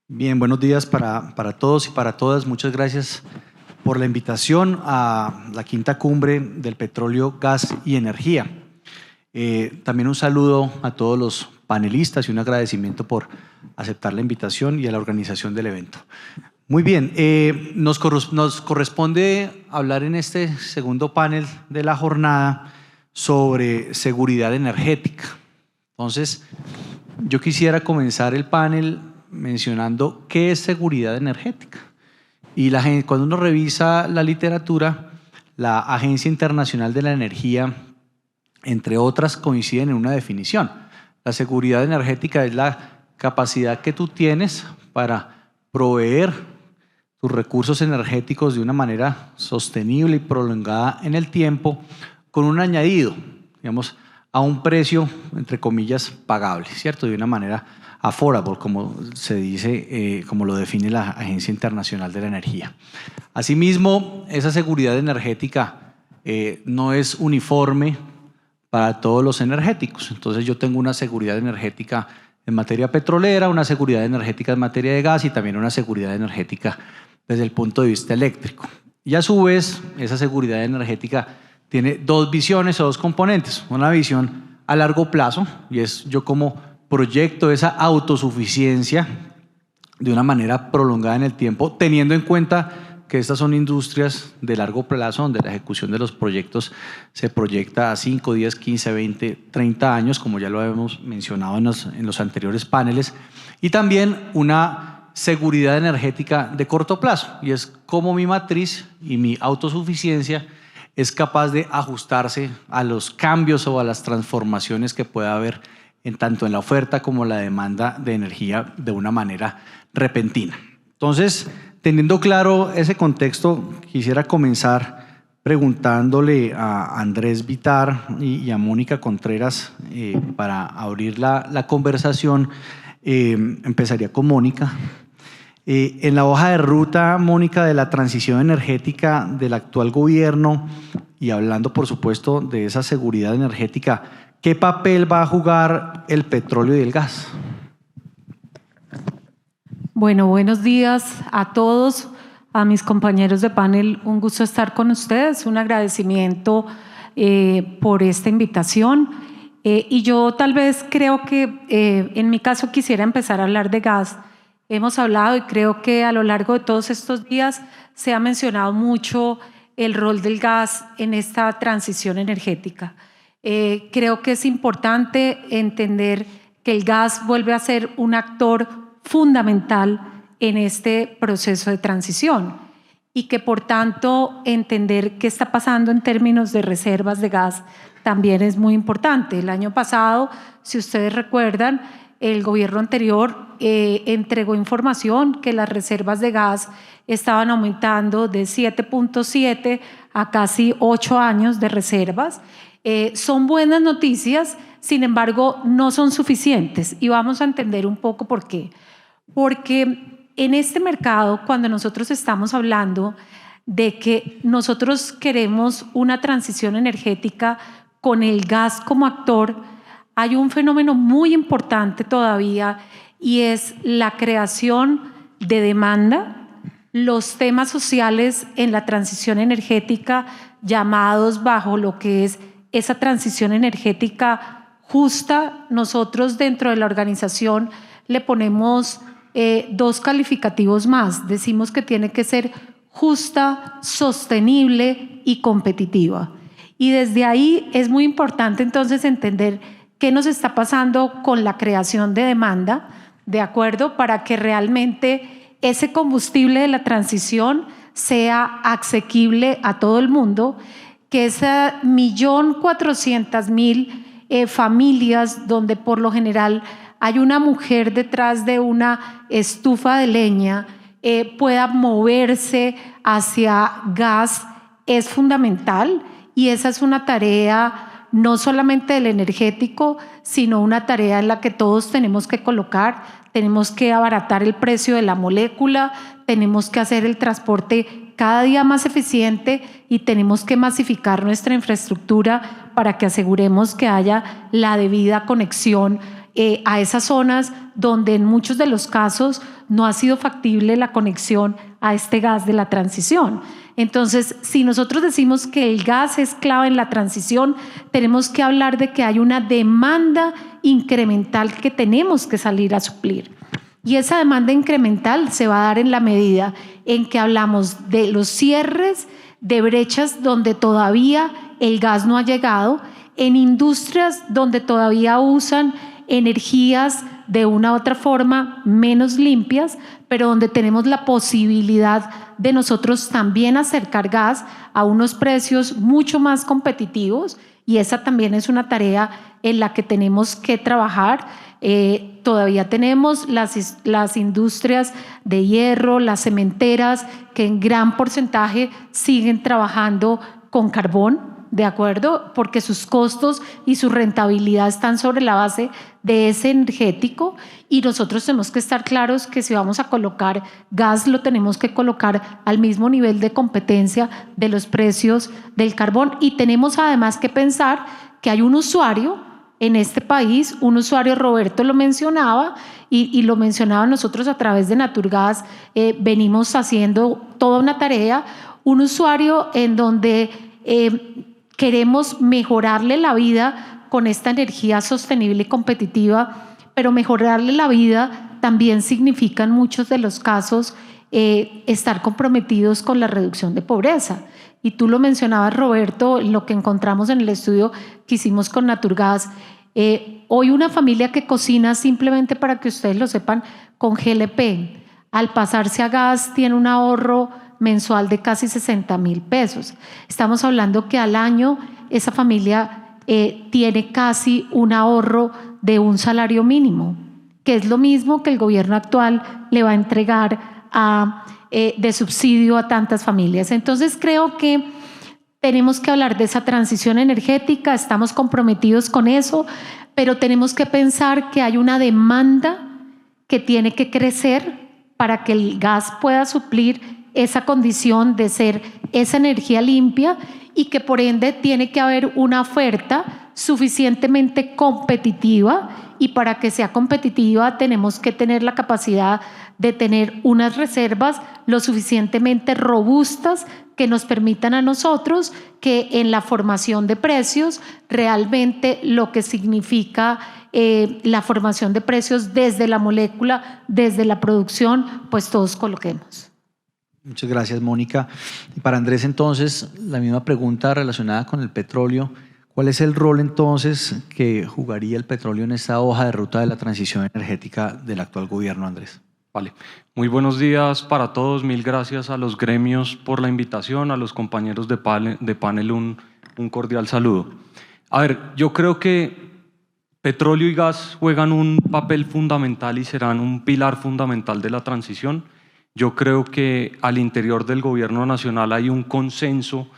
Bien, buenos días para todos y para todas. Muchas gracias por la invitación a la quinta cumbre del petróleo, gas y energía. También un saludo a todos los panelistas y un agradecimiento por aceptar la invitación y a la organización del evento. Muy bien, nos corresponde hablar en este segundo panel de la jornada sobre seguridad energética. Entonces, yo quisiera comenzar el panel mencionando qué es seguridad energética. Y cuando uno revisa la literatura, la Agencia Internacional de la Energía, entre otras, coinciden en una definición. La seguridad energética es la capacidad que tú tienes para proveer tus recursos energéticos de una manera sostenible y prolongada en el tiempo, con un añadido, digamos, a un precio, entre comillas, pagable, ¿cierto? De una manera affordable, como se dice, como lo define la Agencia Internacional de la Energía. Asimismo, esa seguridad energética no es uniforme para todos los energéticos. Entonces yo tengo una seguridad energética en materia petrolera, una seguridad energética en materia de gas y también una seguridad energética desde el punto de vista eléctrico. Y a su vez, esa seguridad energética tiene dos visiones o dos componentes. Una visión a largo plazo, y es yo como proyecto esa autosuficiencia de una manera prolongada en el tiempo, teniendo en cuenta que estas son industrias de largo plazo, donde la ejecución de los proyectos se proyecta a 5, 10, 15, 20, 30 años, como ya lo hemos mencionado en los anteriores paneles, y también una seguridad energética de corto plazo, y es cómo mi matriz y mi autosuficiencia es capaz de ajustarse a los cambios o a las transformaciones que pueda haber tanto en la oferta como la demanda de energía de una manera repentina. Entonces, teniendo claro ese contexto, quisiera comenzar preguntándole a Andrés Vitar y a Mónica Contreras para abrir la conversación. Empezaría con Mónica. En la hoja de ruta, Mónica, de la transición energética del actual gobierno y hablando, por supuesto, de esa seguridad energética, ¿qué papel va a jugar el petróleo y el gas? Bueno, buenos días a todos, a mis compañeros de panel. Un gusto estar con ustedes, un agradecimiento por esta invitación. Y yo tal vez creo que en mi caso quisiera empezar a hablar de gas. Hemos hablado y creo que a lo largo de todos estos días se ha mencionado mucho el rol del gas en esta transición energética. Creo que es importante entender que el gas vuelve a ser un actor fundamental en este proceso de transición y que por tanto entender qué está pasando en términos de reservas de gas también es muy importante. El año pasado, si ustedes recuerdan, el gobierno anterior entregó información que las reservas de gas estaban aumentando de 7.7 a casi 8 años de reservas. Son buenas noticias, sin embargo, no son suficientes y vamos a entender un poco por qué. Porque en este mercado, cuando nosotros estamos hablando de que nosotros queremos una transición energética con el gas como actor, hay un fenómeno muy importante todavía y es la creación de demanda, los temas sociales en la transición energética llamados bajo lo que es esa transición energética justa. Nosotros dentro de la organización le ponemos dos calificativos más. Decimos que tiene que ser justa, sostenible y competitiva. Y desde ahí es muy importante entonces entender qué nos está pasando con la creación de demanda, ¿de acuerdo? Para que realmente ese combustible de la transición sea asequible a todo el mundo, que esas 1.400.000 familias donde por lo general hay una mujer detrás de una estufa de leña pueda moverse hacia gas es fundamental y esa es una tarea no solamente del energético, sino una tarea en la que todos tenemos que colocar, tenemos que abaratar el precio de la molécula, tenemos que hacer el transporte cada día más eficiente y tenemos que masificar nuestra infraestructura para que aseguremos que haya la debida conexión a esas zonas donde en muchos de los casos no ha sido factible la conexión a este gas de la transición. Entonces, si nosotros decimos que el gas es clave en la transición, tenemos que hablar de que hay una demanda incremental que tenemos que salir a suplir. Y esa demanda incremental se va a dar en la medida en que hablamos de los cierres de brechas donde todavía el gas no ha llegado, en industrias donde todavía usan energías de una u otra forma menos limpias, pero donde tenemos la posibilidad de nosotros también acercar gas a unos precios mucho más competitivos, y esa también es una tarea en la que tenemos que trabajar. Todavía tenemos las industrias de hierro, las cementeras, que en gran porcentaje siguen trabajando con carbón, ¿de acuerdo? Porque sus costos y su rentabilidad están sobre la base de ese energético, y nosotros tenemos que estar claros que si vamos a colocar gas, lo tenemos que colocar al mismo nivel de competencia de los precios del carbón. Y tenemos además que pensar que hay un usuario en este país, un usuario, Roberto lo mencionaba, y lo mencionaba nosotros a través de Naturgas, venimos haciendo toda una tarea, un usuario en donde queremos mejorarle la vida con esta energía sostenible y competitiva, pero mejorarle la vida también significa en muchos de los casos estar comprometidos con la reducción de pobreza. Y tú lo mencionabas, Roberto, lo que encontramos en el estudio que hicimos con Naturgas. Hoy una familia que cocina, simplemente para que ustedes lo sepan, con GLP, al pasarse a gas tiene un ahorro mensual de casi 60,000 pesos. Estamos hablando que al año esa familia tiene casi un ahorro de un salario mínimo, que es lo mismo que el gobierno actual le va a entregar de subsidio a tantas familias. Entonces creo que tenemos que hablar de esa transición energética, estamos comprometidos con eso, pero tenemos que pensar que hay una demanda que tiene que crecer para que el gas pueda suplir esa condición de ser esa energía limpia, y que por ende tiene que haber una oferta suficientemente competitiva, y para que sea competitiva tenemos que tener la capacidad de tener unas reservas lo suficientemente robustas que nos permitan a nosotros que en la formación de precios realmente lo que significa la formación de precios desde la molécula, desde la producción, pues todos coloquemos. Muchas gracias, Mónica. Y para Andrés, entonces, la misma pregunta relacionada con el petróleo. ¿Cuál es el rol entonces que jugaría el petróleo en esta hoja de ruta de la transición energética del actual gobierno, Andrés? Vale. Muy buenos días para todos. Mil gracias a los gremios por la invitación, a los compañeros de panel un cordial saludo. A ver, yo creo que petróleo y gas juegan un papel fundamental y serán un pilar fundamental de la transición. Yo creo que al interior del gobierno nacional hay un consenso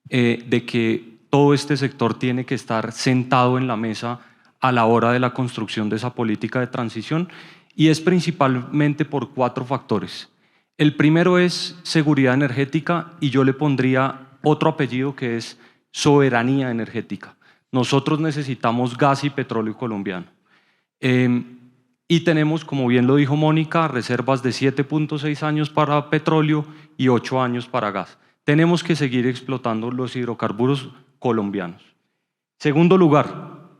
de que todo este sector tiene que estar sentado en la mesa a la hora de la construcción de esa política de transición, y es principalmente por 4 factores. El primero es seguridad energética, y yo le pondría otro apellido que es soberanía energética. Nosotros necesitamos gas y petróleo colombiano. Y tenemos, como bien lo dijo Mónica, reservas de 7.6 años para petróleo y 8 años para gas. Tenemos que seguir explotando los hidrocarburos colombianos. Segundo lugar,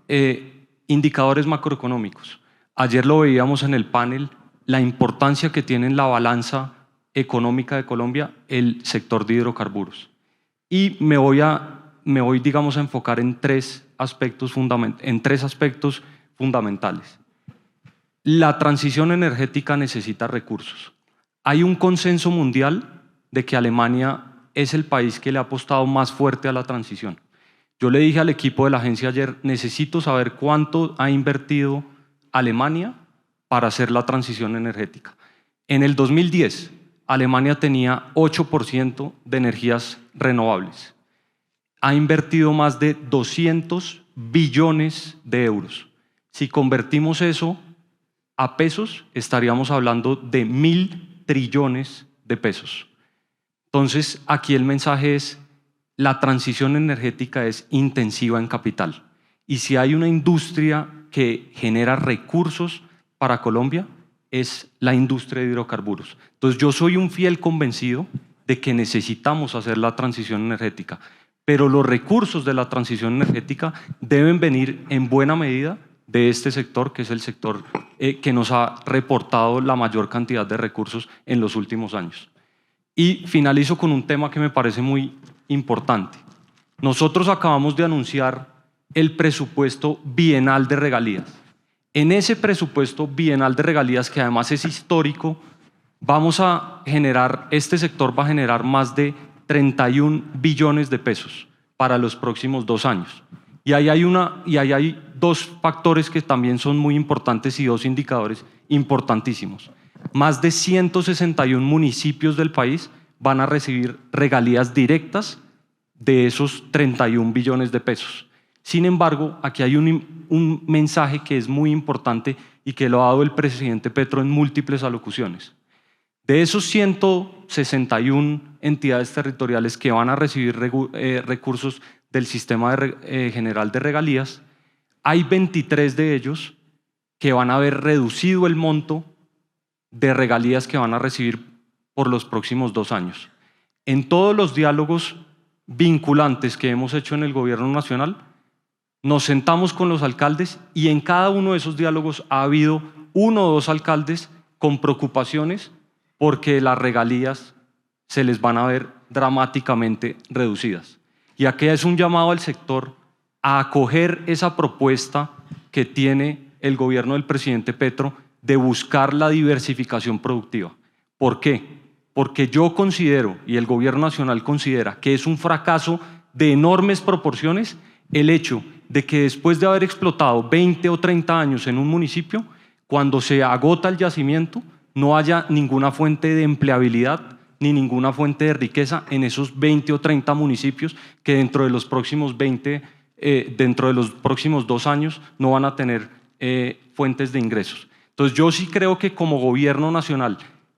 indicadores macroeconómicos. Ayer lo veíamos en el panel, la importancia que tiene en la balanza económica de Colombia el sector de hidrocarburos. Y me voy, digamos, a enfocar en tres aspectos fundamentales. La transición energética necesita recursos. Hay un consenso mundial de que Alemania es el país que le ha apostado más fuerte a la transición. Yo le dije al equipo de la agencia ayer, necesito saber cuánto ha invertido Alemania para hacer la transición energética. En el 2010, Alemania tenía 8% de energías renovables. Ha invertido más de 200 billones de euros. Si convertimos eso a pesos, estaríamos hablando de 1.000 trillones de pesos. Entonces, aquí el mensaje es, la transición energética es intensiva en capital. Y si hay una industria que genera recursos para Colombia es la industria de hidrocarburos. Entonces yo soy un fiel convencido de que necesitamos hacer la transición energética, pero los recursos de la transición energética deben venir en buena medida de este sector, que es el sector que nos ha reportado la mayor cantidad de recursos en los últimos años. Y finalizo con un tema que me parece muy importante. Nosotros acabamos de anunciar el presupuesto bienal de regalías. En ese presupuesto bienal de regalías, que además es histórico, este sector va a generar más de 31 billones de pesos para los próximos 2 años. Y ahí hay 2 factores que también son muy importantes y 2 indicadores importantísimos. Más de 161 municipios del país van a recibir regalías directas de esos 31 billones de pesos. Sin embargo, aquí hay un mensaje que es muy importante y que lo ha dado el presidente Petro en múltiples alocuciones. De esos 161 entidades territoriales que van a recibir recursos del Sistema General de Regalías, hay 23 de ellos que van a haber reducido el monto de regalías que van a recibir por los próximos 2 años. En todos los diálogos vinculantes que hemos hecho en el Gobierno Nacional, nos sentamos con los alcaldes y en cada uno de esos diálogos ha habido 1 o 2 alcaldes con preocupaciones porque las regalías se les van a ver dramáticamente reducidas. Y aquí es un llamado al sector a acoger esa propuesta que tiene el gobierno del presidente Petro de buscar la diversificación productiva. ¿Por qué? Porque yo considero, y el gobierno nacional considera, que es un fracaso de enormes proporciones el hecho de que después de haber explotado 20 o 30 años en un municipio, cuando se agota el yacimiento, no haya ninguna fuente de empleabilidad ni ninguna fuente de riqueza en esos 20 o 30 municipios que dentro de los próximos 2 años no van a tener fuentes de ingresos. Entonces yo sí creo que como gobierno nacional,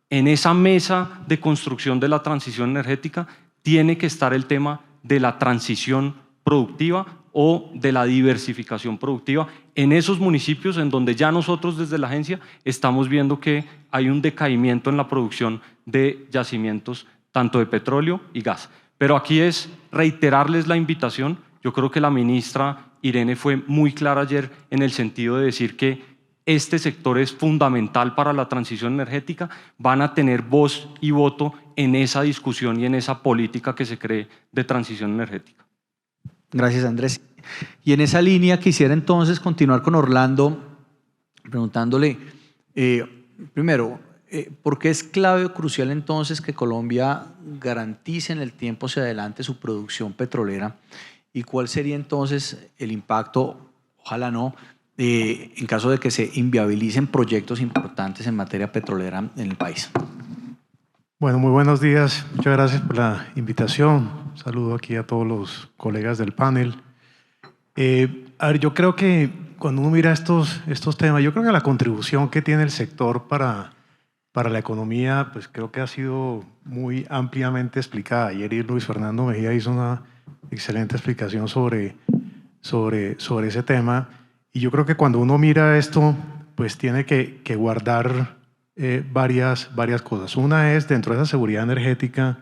en esa mesa de construcción de la transición energética, tiene que estar el tema de la transición productiva o de la diversificación productiva en esos municipios en donde ya nosotros desde la agencia estamos viendo que hay un decaimiento en la producción de yacimientos tanto de petróleo y gas. Pero aquí es reiterarles la invitación. Yo creo que la ministra Irene fue muy clara ayer en el sentido de decir que este sector es fundamental para la transición energética, van a tener voz y voto en esa discusión y en esa política que se cree de transición energética. Gracias, Andrés. Y en esa línea quisiera entonces continuar con Orlando preguntándole, primero, ¿por qué es clave o crucial entonces que Colombia garantice en el tiempo hacia adelante su producción petrolera? ¿Y cuál sería entonces el impacto, ojalá no, en caso de que se inviabilicen proyectos importantes en materia petrolera en el país? Bueno, muy buenos días. Muchas gracias por la invitación. Un saludo aquí a todos los colegas del panel. A ver, yo creo que cuando uno mira estos temas, yo creo que la contribución que tiene el sector para la economía, pues creo que ha sido muy ampliamente explicada. Ayer Luis Fernando Mejía hizo una excelente explicación sobre ese tema. Y yo creo que cuando uno mira esto, pues tiene que guardar varias cosas. Una es dentro de esa seguridad energética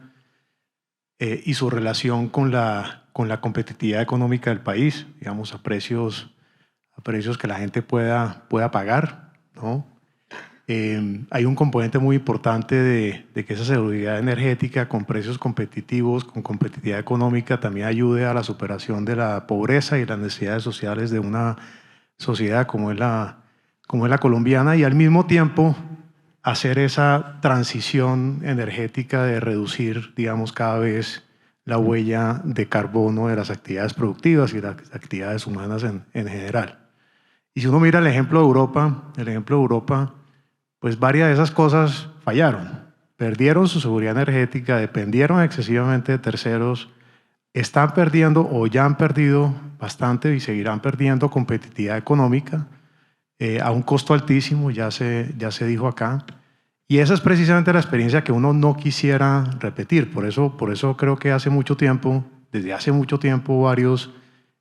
y su relación con la competitividad económica del país, digamos, a precios que la gente pueda pagar, ¿no? Hay un componente muy importante de que esa seguridad energética con precios competitivos, con competitividad económica, también ayude a la superación de la pobreza y las necesidades sociales de una sociedad como es la colombiana, y al mismo tiempo hacer esa transición energética de reducir, digamos, cada vez la huella de carbono de las actividades productivas y las actividades humanas en general. Y si uno mira el ejemplo de Europa, pues varias de esas cosas fallaron. Perdieron su seguridad energética, dependieron excesivamente de terceros, están perdiendo o ya han perdido bastante y seguirán perdiendo competitividad económica a un costo altísimo, ya se dijo acá. Y esa es precisamente la experiencia que uno no quisiera repetir. Por eso creo que desde hace mucho tiempo varios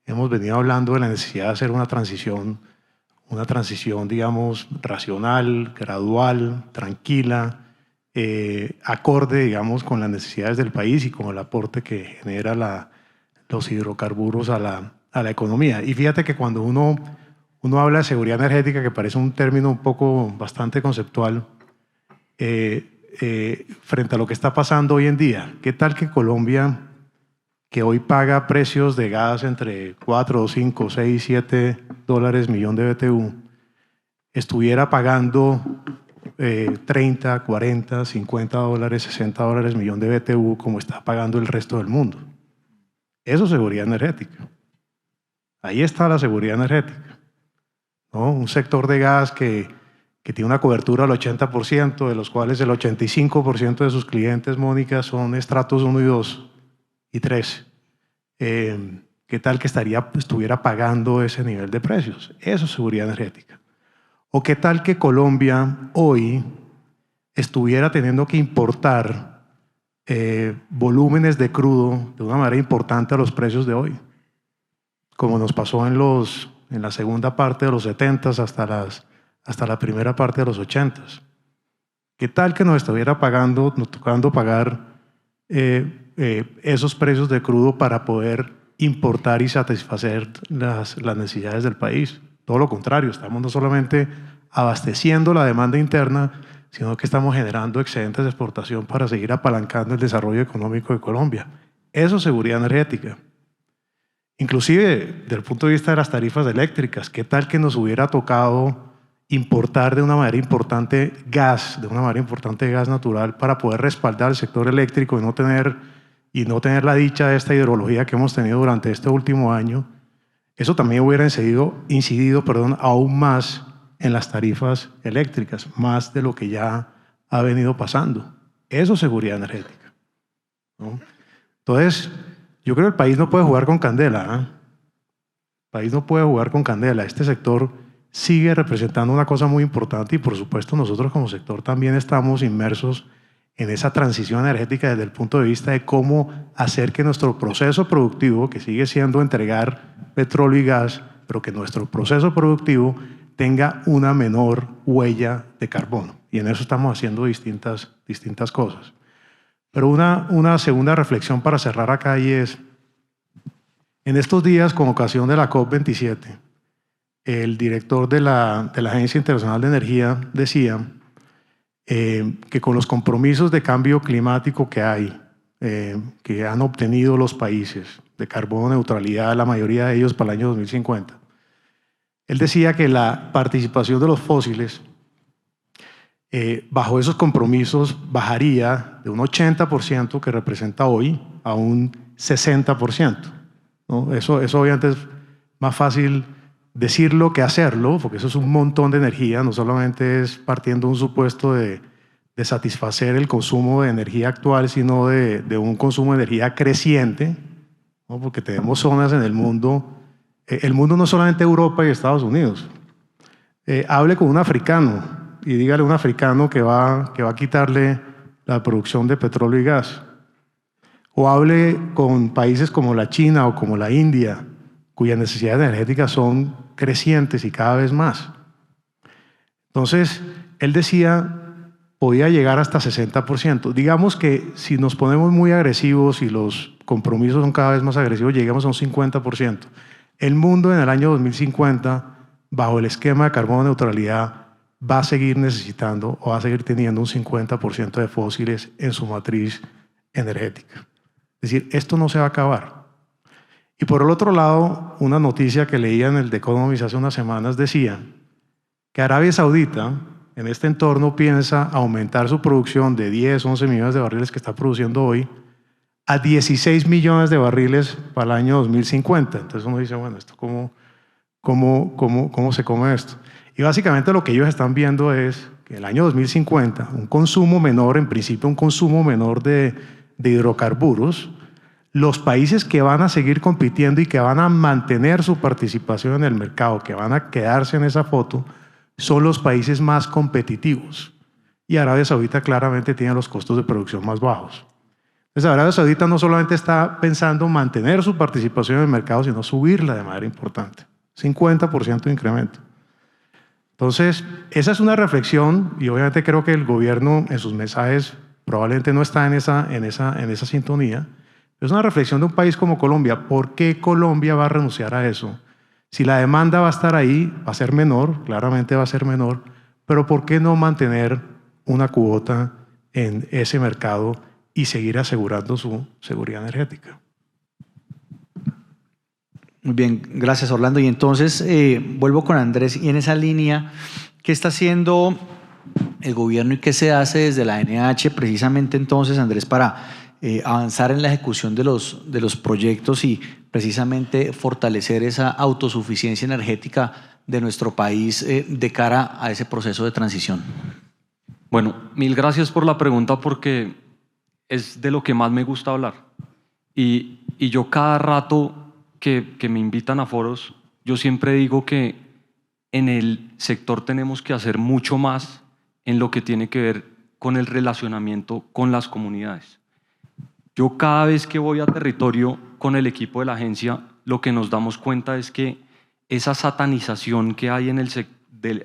hemos venido hablando de la necesidad de hacer una transición una transición, digamos, racional, gradual, tranquila, acorde, digamos, con las necesidades del país y con el aporte que genera los hidrocarburos a la economía. Y fíjate que cuando uno habla de seguridad energética, que parece un término un poco bastante conceptual, frente a lo que está pasando hoy en día, ¿qué tal que Colombia, que hoy paga precios de gas entre 4, 5, 6, 7 dólares millón de BTU, estuviera pagando 30, 40, 50 dólares, 60 dólares millón de BTU como está pagando el resto del mundo? Eso es seguridad energética. Ahí está la seguridad energética, ¿no? Un sector de gas que tiene una cobertura del 80%, de los cuales el 85% de sus clientes, Mónica, son estratos 1 y 2 y 3. ¿Qué tal que estuviera pagando ese nivel de precios? Eso es seguridad energética. ¿O qué tal que Colombia hoy estuviera teniendo que importar volúmenes de crudo de una manera importante a los precios de hoy? Como nos pasó en la segunda parte de los 70s hasta la primera parte de los 80s. ¿Qué tal que nos estuviera tocando pagar esos precios de crudo para poder importar y satisfacer las necesidades del país? Todo lo contrario, estamos no solamente abasteciendo la demanda interna, sino que estamos generando excedentes de exportación para seguir apalancando el desarrollo económico de Colombia. Eso es seguridad energética. Inclusive, desde el punto de vista de las tarifas eléctricas, ¿qué tal que nos hubiera tocado importar de una manera importante gas natural para poder respaldar el sector eléctrico y no tener la dicha de esta hidrología que hemos tenido durante este último año? Eso también hubiera incidido aún más en las tarifas eléctricas, más de lo que ya ha venido pasando. Eso es seguridad energética, ¿no? Entonces, yo creo que el país no puede jugar con candela, ¿eh? El país no puede jugar con candela. Este sector sigue representando una cosa muy importante y, por supuesto, nosotros como sector también estamos inmersos en esa transición energética desde el punto de vista de cómo hacer que nuestro proceso productivo, que sigue siendo entregar petróleo y gas, pero que nuestro proceso productivo tenga una menor huella de carbono. Y en eso estamos haciendo distintas cosas. Pero una segunda reflexión para cerrar acá, y es, en estos días, con ocasión de la COP27, el director de la Agencia Internacional de Energía decía que con los compromisos de cambio climático que hay, que han obtenido los países de carbono neutralidad, la mayoría de ellos para el año 2050, él decía que la participación de los fósiles bajo esos compromisos bajaría de un 80% que representa hoy a un 60%, ¿no? Eso obviamente es más fácil decirlo que hacerlo, porque eso es un montón de energía, no solamente es partiendo de un supuesto de satisfacer el consumo de energía actual, sino de un consumo de energía creciente, ¿no? Porque tenemos zonas en el mundo no solamente Europa y Estados Unidos. Hable con un africano y dígale a un africano que va a quitarle la producción de petróleo y gas. O hable con países como la China o como la India, cuyas necesidades energéticas son crecientes y cada vez más. Entonces, él decía, podía llegar hasta 60%. Digamos que si nos ponemos muy agresivos y los compromisos son cada vez más agresivos, llegamos a un 50%. El mundo en el año 2050, bajo el esquema de carbono neutralidad, va a seguir necesitando o va a seguir teniendo un 50% de fósiles en su matriz energética. Es decir, esto no se va a acabar. Y por el otro lado, una noticia que leía en el The Economist hace unas semanas decía que Arabia Saudita, en este entorno, piensa aumentar su producción de 10, 11 millones de barriles que está produciendo hoy a 16 millones de barriles para el año 2050. Entonces uno dice, bueno, ¿esto cómo se come esto? Y básicamente lo que ellos están viendo es que en el año 2050, un consumo menor, en principio un consumo menor de hidrocarburos, los países que van a seguir compitiendo y que van a mantener su participación en el mercado, que van a quedarse en esa foto, son los países más competitivos. Y Arabia Saudita claramente tiene los costos de producción más bajos. Entonces Arabia Saudita no solamente está pensando mantener su participación en el mercado, sino subirla de manera importante. 50% de incremento. Entonces, esa es una reflexión y obviamente creo que el gobierno en sus mensajes probablemente no está en esa sintonía. Es una reflexión de un país como Colombia. ¿Por qué Colombia va a renunciar a eso? Si la demanda va a estar ahí, va a ser menor, claramente va a ser menor, pero ¿por qué no mantener una cuota en ese mercado y seguir asegurando su seguridad energética? Muy bien, gracias Orlando. Y entonces vuelvo con Andrés y en esa línea, ¿qué está haciendo el gobierno y qué se hace desde la NH precisamente entonces, Andrés, para avanzar en la ejecución de los proyectos y precisamente fortalecer esa autosuficiencia energética de nuestro país de cara a ese proceso de transición? Bueno, mil gracias por la pregunta porque es de lo que más me gusta hablar. Y yo cada rato que me invitan a foros, yo siempre digo que en el sector tenemos que hacer mucho más en lo que tiene que ver con el relacionamiento con las comunidades. Yo cada vez que voy a territorio con el equipo de la agencia, lo que nos damos cuenta es que esa satanización que hay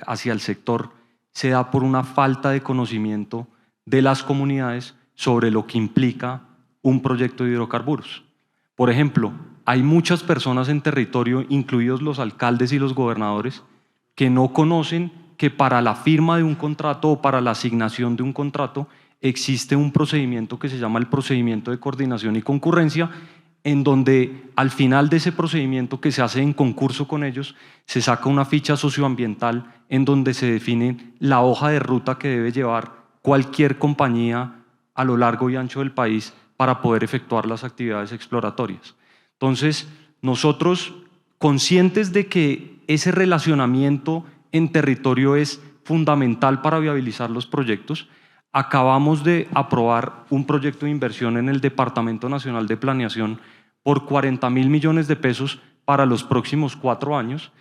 hacia el sector se da por una falta de conocimiento de las comunidades sobre lo que implica un proyecto de hidrocarburos. Por ejemplo, hay muchas personas en territorio, incluidos los alcaldes y los gobernadores, que no conocen que para la firma de un contrato o para la asignación de un contrato existe un procedimiento que se llama el procedimiento de coordinación y concurrencia, en donde al final de ese procedimiento que se hace en concurso con ellos, se saca una ficha socioambiental en donde se define la hoja de ruta que debe llevar cualquier compañía a lo largo y ancho del país para poder efectuar las actividades exploratorias. Entonces, nosotros, conscientes de que ese relacionamiento en territorio es fundamental para viabilizar los proyectos, acabamos de aprobar un proyecto de inversión en el Departamento Nacional de Planeación por 40.000 millones de pesos para los próximos 4 años,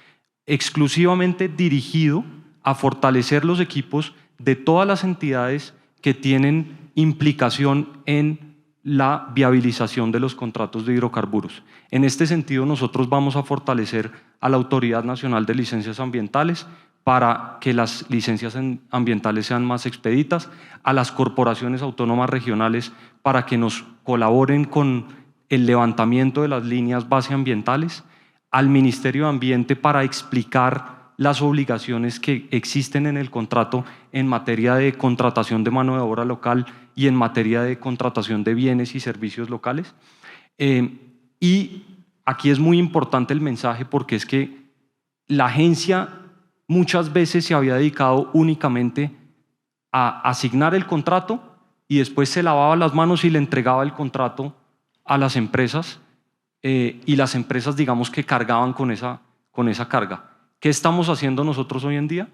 exclusivamente dirigido a fortalecer los equipos de todas las entidades que tienen implicación en la viabilización de los contratos de hidrocarburos. En este sentido, nosotros vamos a fortalecer a la Autoridad Nacional de Licencias Ambientales para que las licencias ambientales sean más expeditas, a las corporaciones autónomas regionales para que nos colaboren con el levantamiento de las líneas base ambientales, al Ministerio de Ambiente para explicar las obligaciones que existen en el contrato en materia de contratación de mano de obra local y en materia de contratación de bienes y servicios locales. Y aquí es muy importante el mensaje porque es que la agencia muchas veces se había dedicado únicamente a asignar el contrato y después se lavaba las manos y le entregaba el contrato a las empresas y las empresas, digamos, que cargaban con esa carga. ¿Qué estamos haciendo nosotros hoy en día?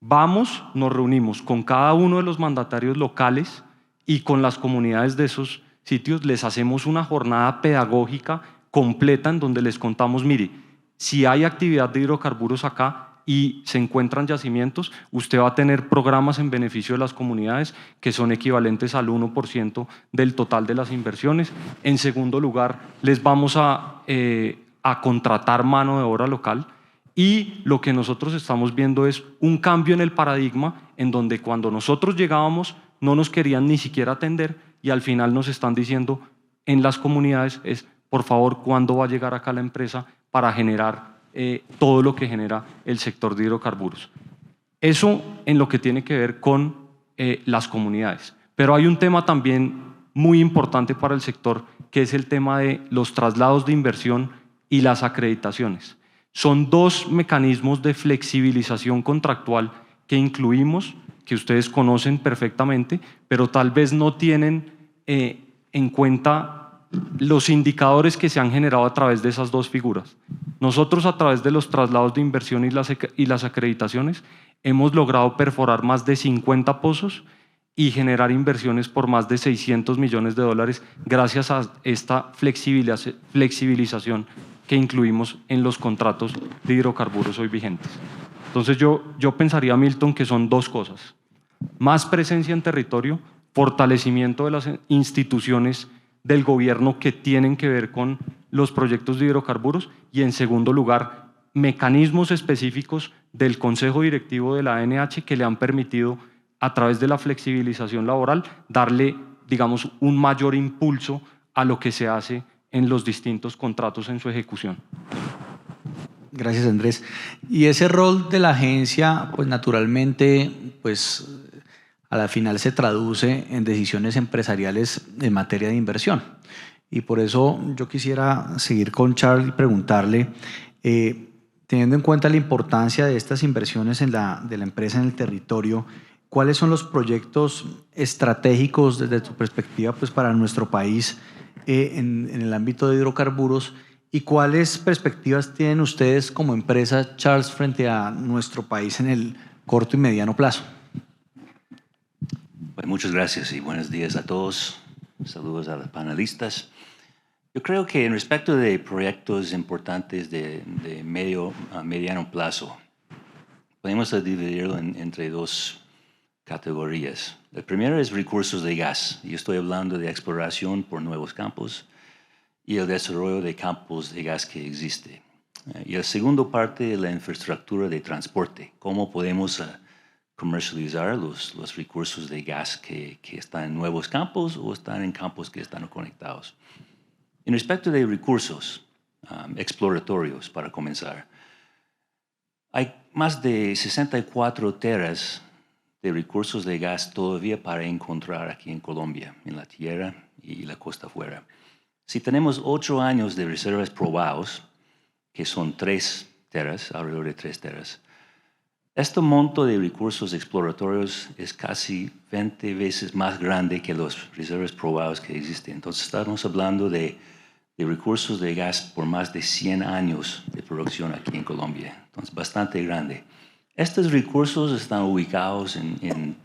Nos reunimos con cada uno de los mandatarios locales y con las comunidades de esos sitios, les hacemos una jornada pedagógica completa en donde les contamos, mire, si hay actividad de hidrocarburos acá y se encuentran yacimientos, usted va a tener programas en beneficio de las comunidades que son equivalentes al 1% del total de las inversiones. En segundo lugar, les vamos a contratar mano de obra local. Y lo que nosotros estamos viendo es un cambio en el paradigma en donde cuando nosotros llegábamos no nos querían ni siquiera atender y al final nos están diciendo en las comunidades es, por favor, ¿cuándo va a llegar acá la empresa para generar todo lo que genera el sector de hidrocarburos? Eso en lo que tiene que ver con las comunidades. Pero hay un tema también muy importante para el sector que es el tema de los traslados de inversión y las acreditaciones. Son 2 mecanismos de flexibilización contractual que incluimos, que ustedes conocen perfectamente, pero tal vez no tienen en cuenta los indicadores que se han generado a través de esas 2 figuras. Nosotros, a través de los traslados de inversión y las acreditaciones, hemos logrado perforar más de 50 pozos y generar inversiones por más de 600 millones de dólares gracias a esta flexibilización que incluimos en los contratos de hidrocarburos hoy vigentes. Entonces yo pensaría, Milton, que son 2 cosas. Más presencia en territorio, fortalecimiento de las instituciones del gobierno que tienen que ver con los proyectos de hidrocarburos y, en segundo lugar, mecanismos específicos del Consejo Directivo de la ANH que le han permitido, a través de la flexibilización laboral, darle, digamos, un mayor impulso a lo que se hace en los distintos contratos en su ejecución. Gracias, Andrés. Y ese rol de la agencia, pues naturalmente, pues a la final se traduce en decisiones empresariales en materia de inversión. Y por eso yo quisiera seguir con Charles y preguntarle, teniendo en cuenta la importancia de estas inversiones de la empresa en el territorio, ¿cuáles son los proyectos estratégicos desde tu perspectiva pues, para nuestro país en el ámbito de hidrocarburos? ¿Y cuáles perspectivas tienen ustedes como empresa, Charles, frente a nuestro país en el corto y mediano plazo? Bueno, muchas gracias y buenos días a todos. Saludos a los panelistas. Yo creo que en respecto de proyectos importantes de medio a mediano plazo, podemos dividirlo entre dos categorías. El primero es recursos de gas. Yo estoy hablando de exploración por nuevos campos y el desarrollo de campos de gas que existe. Y la segunda parte es la infraestructura de transporte. Cómo podemos comercializar los recursos de gas que están en nuevos campos o están en campos que están conectados. En respecto de recursos exploratorios, para comenzar, hay más de 64 teras de recursos de gas todavía para encontrar aquí en Colombia, en la tierra y la costa afuera. Si tenemos 8 años de reservas probados, que son 3 teras, alrededor de 3 teras, este monto de recursos exploratorios es casi 20 veces más grande que los reservas probados que existen. Entonces estamos hablando de recursos de gas por más de 100 años de producción aquí en Colombia. Entonces bastante grande. Estos recursos están ubicados en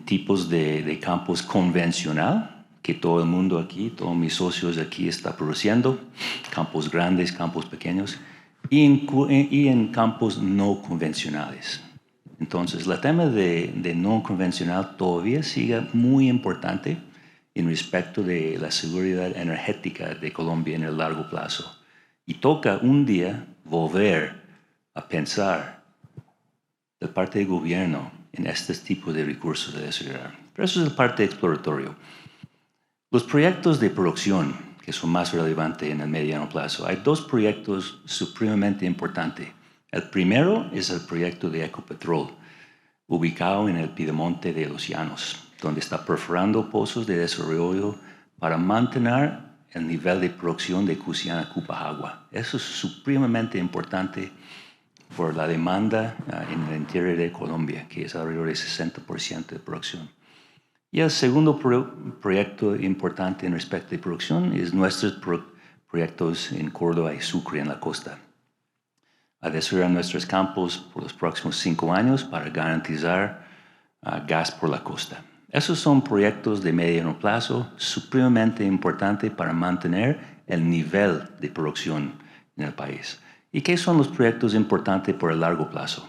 tipos de campos convencional, que todo el mundo aquí, todos mis socios aquí están produciendo, campos grandes, campos pequeños, y en campos no convencionales. Entonces, el tema de no convencional todavía sigue muy importante en respecto de la seguridad energética de Colombia en el largo plazo. Y toca un día volver a pensar de parte del gobierno en este tipo de recursos de desarrollar. Pero eso es la parte exploratoria. Los proyectos de producción que son más relevantes en el mediano plazo. Hay 2 proyectos supremamente importantes. El primero es el proyecto de Ecopetrol, ubicado en el piedemonte de los Llanos, donde está perforando pozos de desarrollo para mantener el nivel de producción de Cusiana-Cupajagua. Eso es supremamente importante por la demanda en el interior de Colombia, que es alrededor del 60% de producción. Y el segundo proyecto importante en respecto de producción es nuestros proyectos en Córdoba y Sucre en la costa. A desarrollar nuestros campos por los próximos 5 años para garantizar gas por la costa. Esos son proyectos de mediano plazo supremamente importantes para mantener el nivel de producción en el país. ¿Y qué son los proyectos importantes por el largo plazo?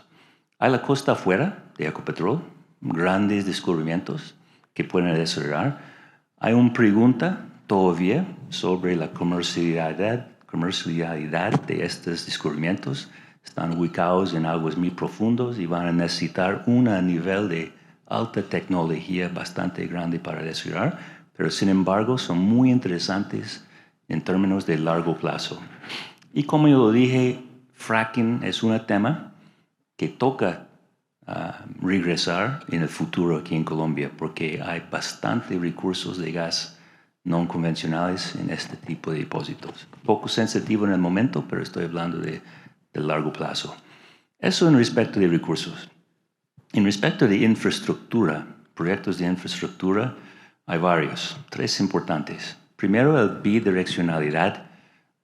Hay la costa afuera de Ecopetrol, grandes descubrimientos que pueden desarrollar. Hay una pregunta todavía sobre la comercialidad de estos descubrimientos. Están ubicados en aguas muy profundas y van a necesitar un nivel de alta tecnología bastante grande para desarrollar, pero sin embargo son muy interesantes en términos de largo plazo. Y como yo lo dije, fracking es un tema que toca regresar en el futuro aquí en Colombia, porque hay bastantes recursos de gas no convencionales en este tipo de depósitos. Poco sensitivo en el momento, pero estoy hablando de largo plazo. Eso en respecto de recursos. En respecto de infraestructura, proyectos de infraestructura, hay varios, 3 importantes. Primero, el bidireccionalidad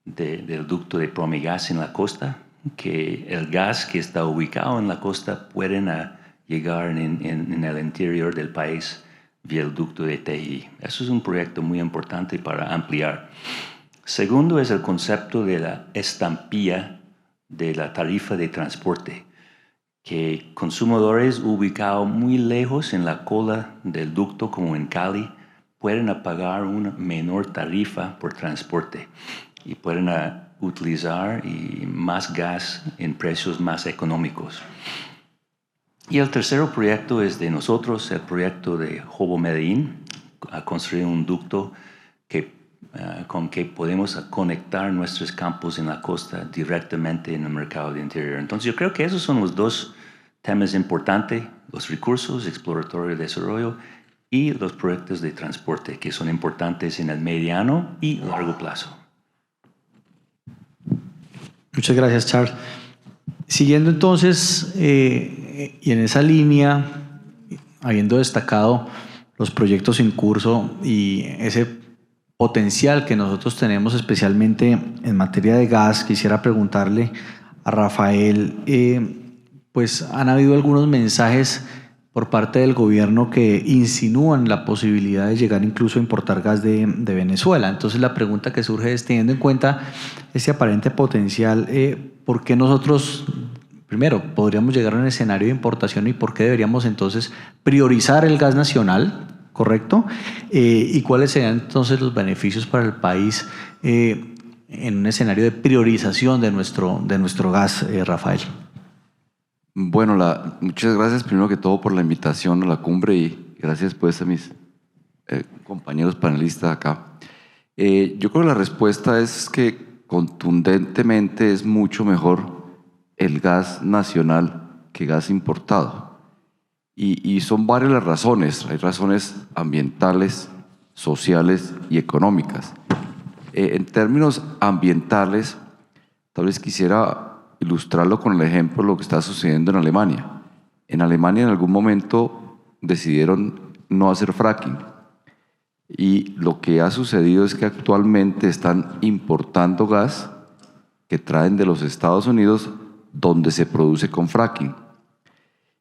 del ducto de Promigas en la costa, que el gas que está ubicado en la costa pueden llegar en el interior del país vía el ducto de TI. Eso es un proyecto muy importante para ampliar. Segundo es el concepto de la estampilla de la tarifa de transporte, que consumidores ubicados muy lejos en la cola del ducto, como en Cali, pueden pagar una menor tarifa por transporte y pueden utilizar y más gas en precios más económicos. Y el tercer proyecto es de nosotros, el proyecto de Jobo Medellín, a construir un ducto con que podemos conectar nuestros campos en la costa directamente en el mercado de interior. Entonces yo creo que esos son los dos temas importantes, los recursos, exploratorio y desarrollo, y los proyectos de transporte, que son importantes en el mediano y largo plazo. Muchas gracias, Charles. Siguiendo entonces, y en esa línea, habiendo destacado los proyectos en curso y ese potencial que nosotros tenemos especialmente en materia de gas, quisiera preguntarle a Rafael, pues han habido algunos mensajes por parte del gobierno que insinúan la posibilidad de llegar incluso a importar gas de Venezuela. Entonces la pregunta que surge es, teniendo en cuenta ese aparente potencial, ¿por qué nosotros, primero, podríamos llegar a un escenario de importación y por qué deberíamos entonces priorizar el gas nacional? ¿Correcto? ¿Y cuáles serían entonces los beneficios para el país en un escenario de priorización de nuestro gas, Rafael? Bueno, muchas gracias primero que todo por la invitación a la cumbre y gracias pues a mis compañeros panelistas acá. Yo creo que la respuesta es que contundentemente es mucho mejor el gas nacional que gas importado. Y son varias las razones. Hay razones ambientales, sociales y económicas. En términos ambientales, tal vez quisiera ilustrarlo con el ejemplo de lo que está sucediendo en Alemania. En Alemania en algún momento decidieron no hacer fracking. Y lo que ha sucedido es que actualmente están importando gas que traen de los Estados Unidos donde se produce con fracking.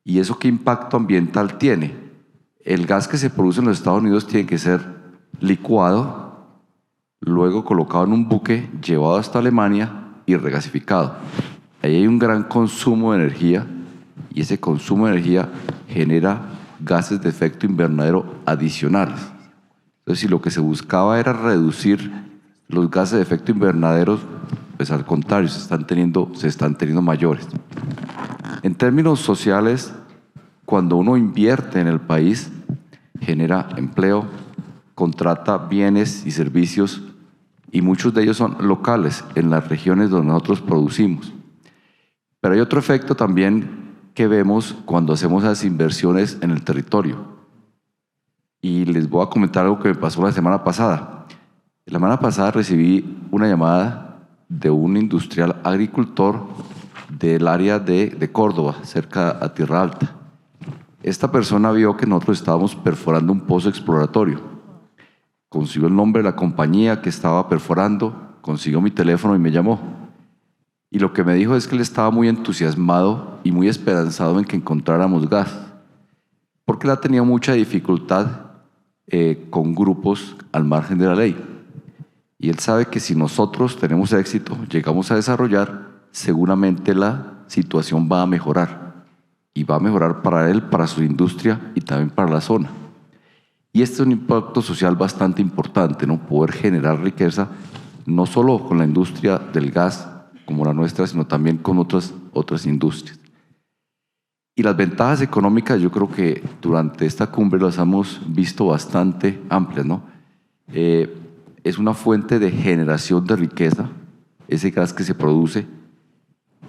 ¿Y eso qué impacto ambiental tiene? El gas que se produce en los Estados Unidos tiene que ser licuado, luego colocado en un buque, llevado hasta Alemania y regasificado. Ahí hay un gran consumo de energía y ese consumo de energía genera gases de efecto invernadero adicionales. Entonces, si lo que se buscaba era reducir los gases de efecto invernadero, pues al contrario, se están teniendo mayores. En términos sociales, cuando uno invierte en el país, genera empleo, contrata bienes y servicios y muchos de ellos son locales en las regiones donde nosotros producimos. Pero hay otro efecto también que vemos cuando hacemos esas inversiones en el territorio. Y les voy a comentar algo que me pasó la semana pasada. La semana pasada recibí una llamada de un industrial agricultor del área de Córdoba, cerca a Tierra Alta. Esta persona vio que nosotros estábamos perforando un pozo exploratorio. Consiguió el nombre de la compañía que estaba perforando, consiguió mi teléfono y me llamó. Y lo que me dijo es que él estaba muy entusiasmado y muy esperanzado en que encontráramos gas, porque él ha tenido mucha dificultad con grupos al margen de la ley. Y él sabe que si nosotros tenemos éxito, llegamos a desarrollar, seguramente la situación va a mejorar. Y va a mejorar para él, para su industria y también para la zona. Y este es un impacto social bastante importante, ¿no? Poder generar riqueza, no solo con la industria del gas como la nuestra, sino también con otras industrias. Y las ventajas económicas yo creo que durante esta cumbre las hemos visto bastante amplias, ¿no? Es una fuente de generación de riqueza, ese gas que se produce.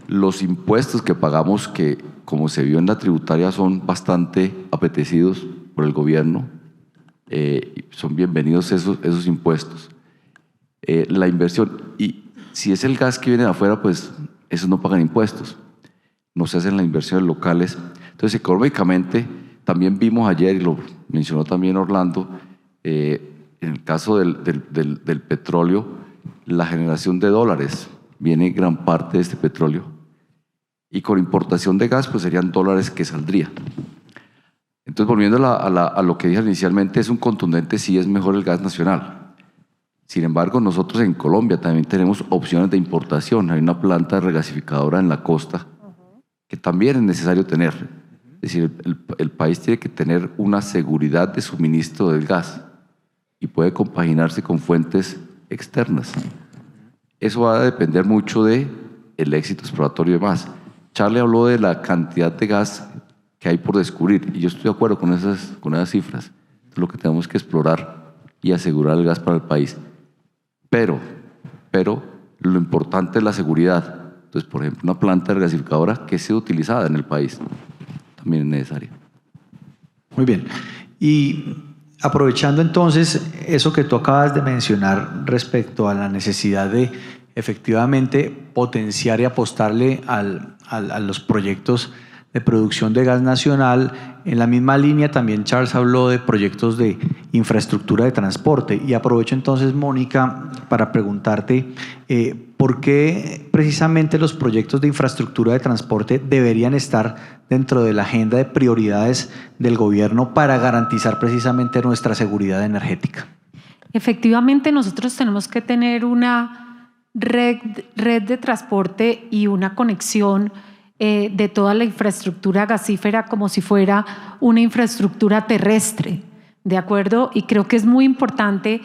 Los impuestos que pagamos, que como se vio en la tributaria, son bastante apetecidos por el gobierno. Son bienvenidos esos impuestos. La inversión, y si es el gas que viene de afuera, pues esos no pagan impuestos. No se hacen las inversiones locales. Entonces, económicamente, también vimos ayer, y lo mencionó también Orlando, en el caso del petróleo, la generación de dólares, viene gran parte de este petróleo. Y con importación de gas, pues serían dólares que saldrían. Entonces, volviendo a lo que dije inicialmente, es un contundente sí es mejor el gas nacional. Sin embargo, nosotros en Colombia también tenemos opciones de importación. Hay una planta regasificadora en la costa que también es necesario tener. Es decir, el país tiene que tener una seguridad de suministro del gas y puede compaginarse con fuentes externas. eso va a depender mucho del éxito exploratorio y demás. Charlie habló de la cantidad de gas que hay por descubrir, y yo estoy de acuerdo con esas cifras. Es lo que tenemos que explorar y asegurar el gas para el país. Pero lo importante es la seguridad. Entonces, por ejemplo, una planta regasificadora que sea utilizada en el país también es necesaria. Muy bien. Y aprovechando entonces eso que tú acabas de mencionar respecto a la necesidad de efectivamente potenciar y apostarle a los proyectos de producción de gas nacional, en la misma línea también Charles habló de proyectos de infraestructura de transporte. Y aprovecho entonces, Mónica, para preguntarte por qué precisamente los proyectos de infraestructura de transporte deberían estar dentro de la agenda de prioridades del gobierno para garantizar precisamente nuestra seguridad energética. Efectivamente, nosotros tenemos que tener una red de transporte y una conexión de toda la infraestructura gasífera como si fuera una infraestructura terrestre, ¿de acuerdo? Y creo que es muy importante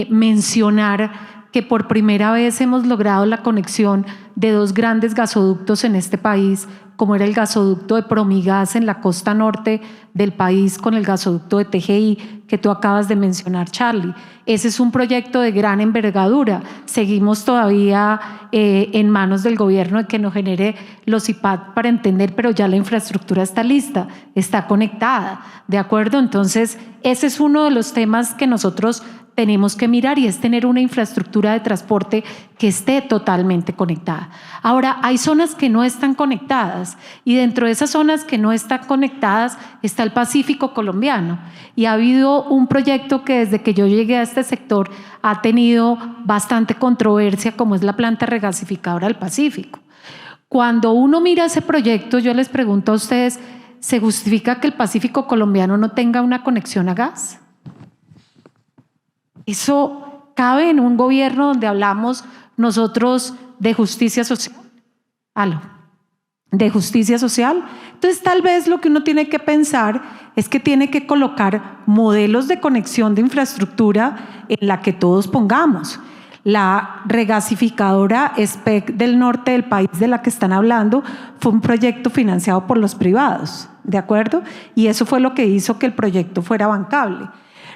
mencionar que por primera vez hemos logrado la conexión de dos grandes gasoductos en este país, como era el gasoducto de Promigas en la costa norte del país con el gasoducto de TGI que tú acabas de mencionar, Charlie. Ese es un proyecto de gran envergadura. Seguimos todavía en manos del gobierno de que nos genere los IPAD para entender, pero ya la infraestructura está lista, está conectada, ¿de acuerdo? Entonces, ese es uno de los temas que nosotros tenemos que mirar y es tener una infraestructura de transporte que esté totalmente conectada. Ahora, hay zonas que no están conectadas y dentro de esas zonas que no están conectadas está el Pacífico colombiano y ha habido un proyecto que desde que yo llegué a este sector ha tenido bastante controversia, como es la planta regasificadora del Pacífico. Cuando uno mira ese proyecto, yo les pregunto a ustedes, ¿se justifica que el Pacífico colombiano no tenga una conexión a gas? ¿Eso cabe en un gobierno donde hablamos nosotros de justicia social? ¿De justicia social? Entonces, tal vez lo que uno tiene que pensar es que tiene que colocar modelos de conexión de infraestructura en la que todos pongamos. La regasificadora SPEC del norte del país de la que están hablando fue un proyecto financiado por los privados, ¿de acuerdo? Y eso fue lo que hizo que el proyecto fuera bancable.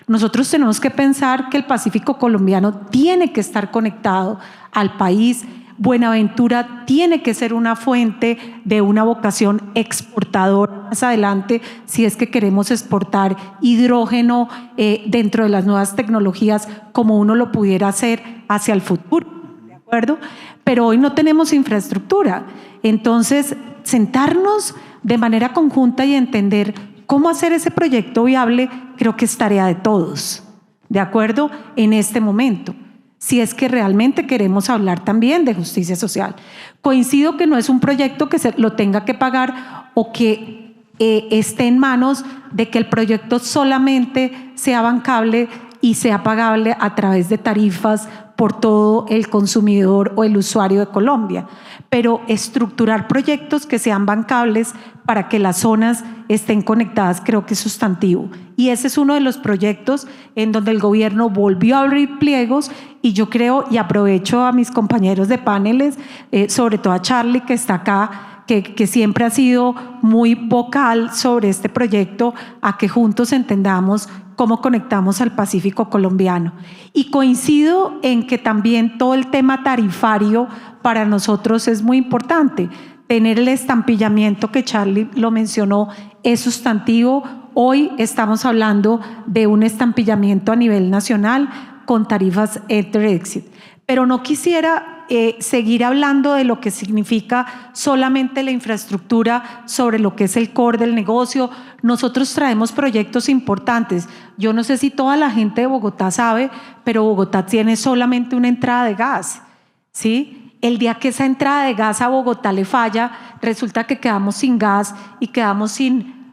Nosotros tenemos que pensar que el Pacífico colombiano tiene que estar conectado al país. Buenaventura tiene que ser una fuente de una vocación exportadora más adelante si es que queremos exportar hidrógeno dentro de las nuevas tecnologías como uno lo pudiera hacer hacia el futuro, ¿de acuerdo? Pero hoy no tenemos infraestructura. Entonces, sentarnos de manera conjunta y entender cómo hacer ese proyecto viable creo que es tarea de todos, ¿de acuerdo? En este momento, si es que realmente queremos hablar también de justicia social. Coincido que no es un proyecto que se lo tenga que pagar o que esté en manos de que el proyecto solamente sea bancable y sea pagable a través de tarifas por todo el consumidor o el usuario de Colombia, pero estructurar proyectos que sean bancables para que las zonas estén conectadas creo que es sustantivo. Y ese es uno de los proyectos en donde el gobierno volvió a abrir pliegos y yo creo, y aprovecho a mis compañeros de paneles, sobre todo a Charlie que está acá, que siempre ha sido muy vocal sobre este proyecto, a que juntos entendamos cómo conectamos al Pacífico colombiano. Y coincido en que también todo el tema tarifario para nosotros es muy importante. Tener el estampillamiento que Charlie lo mencionó es sustantivo. Hoy estamos hablando de un estampillamiento a nivel nacional con tarifas enter-exit. Pero no quisiera seguir hablando de lo que significa solamente la infraestructura sobre lo que es el core del negocio. Nosotros traemos proyectos importantes. Yo no sé si toda la gente de Bogotá sabe, pero Bogotá tiene solamente una entrada de gas, ¿sí? El día que esa entrada de gas a Bogotá le falla, resulta que quedamos sin gas y quedamos sin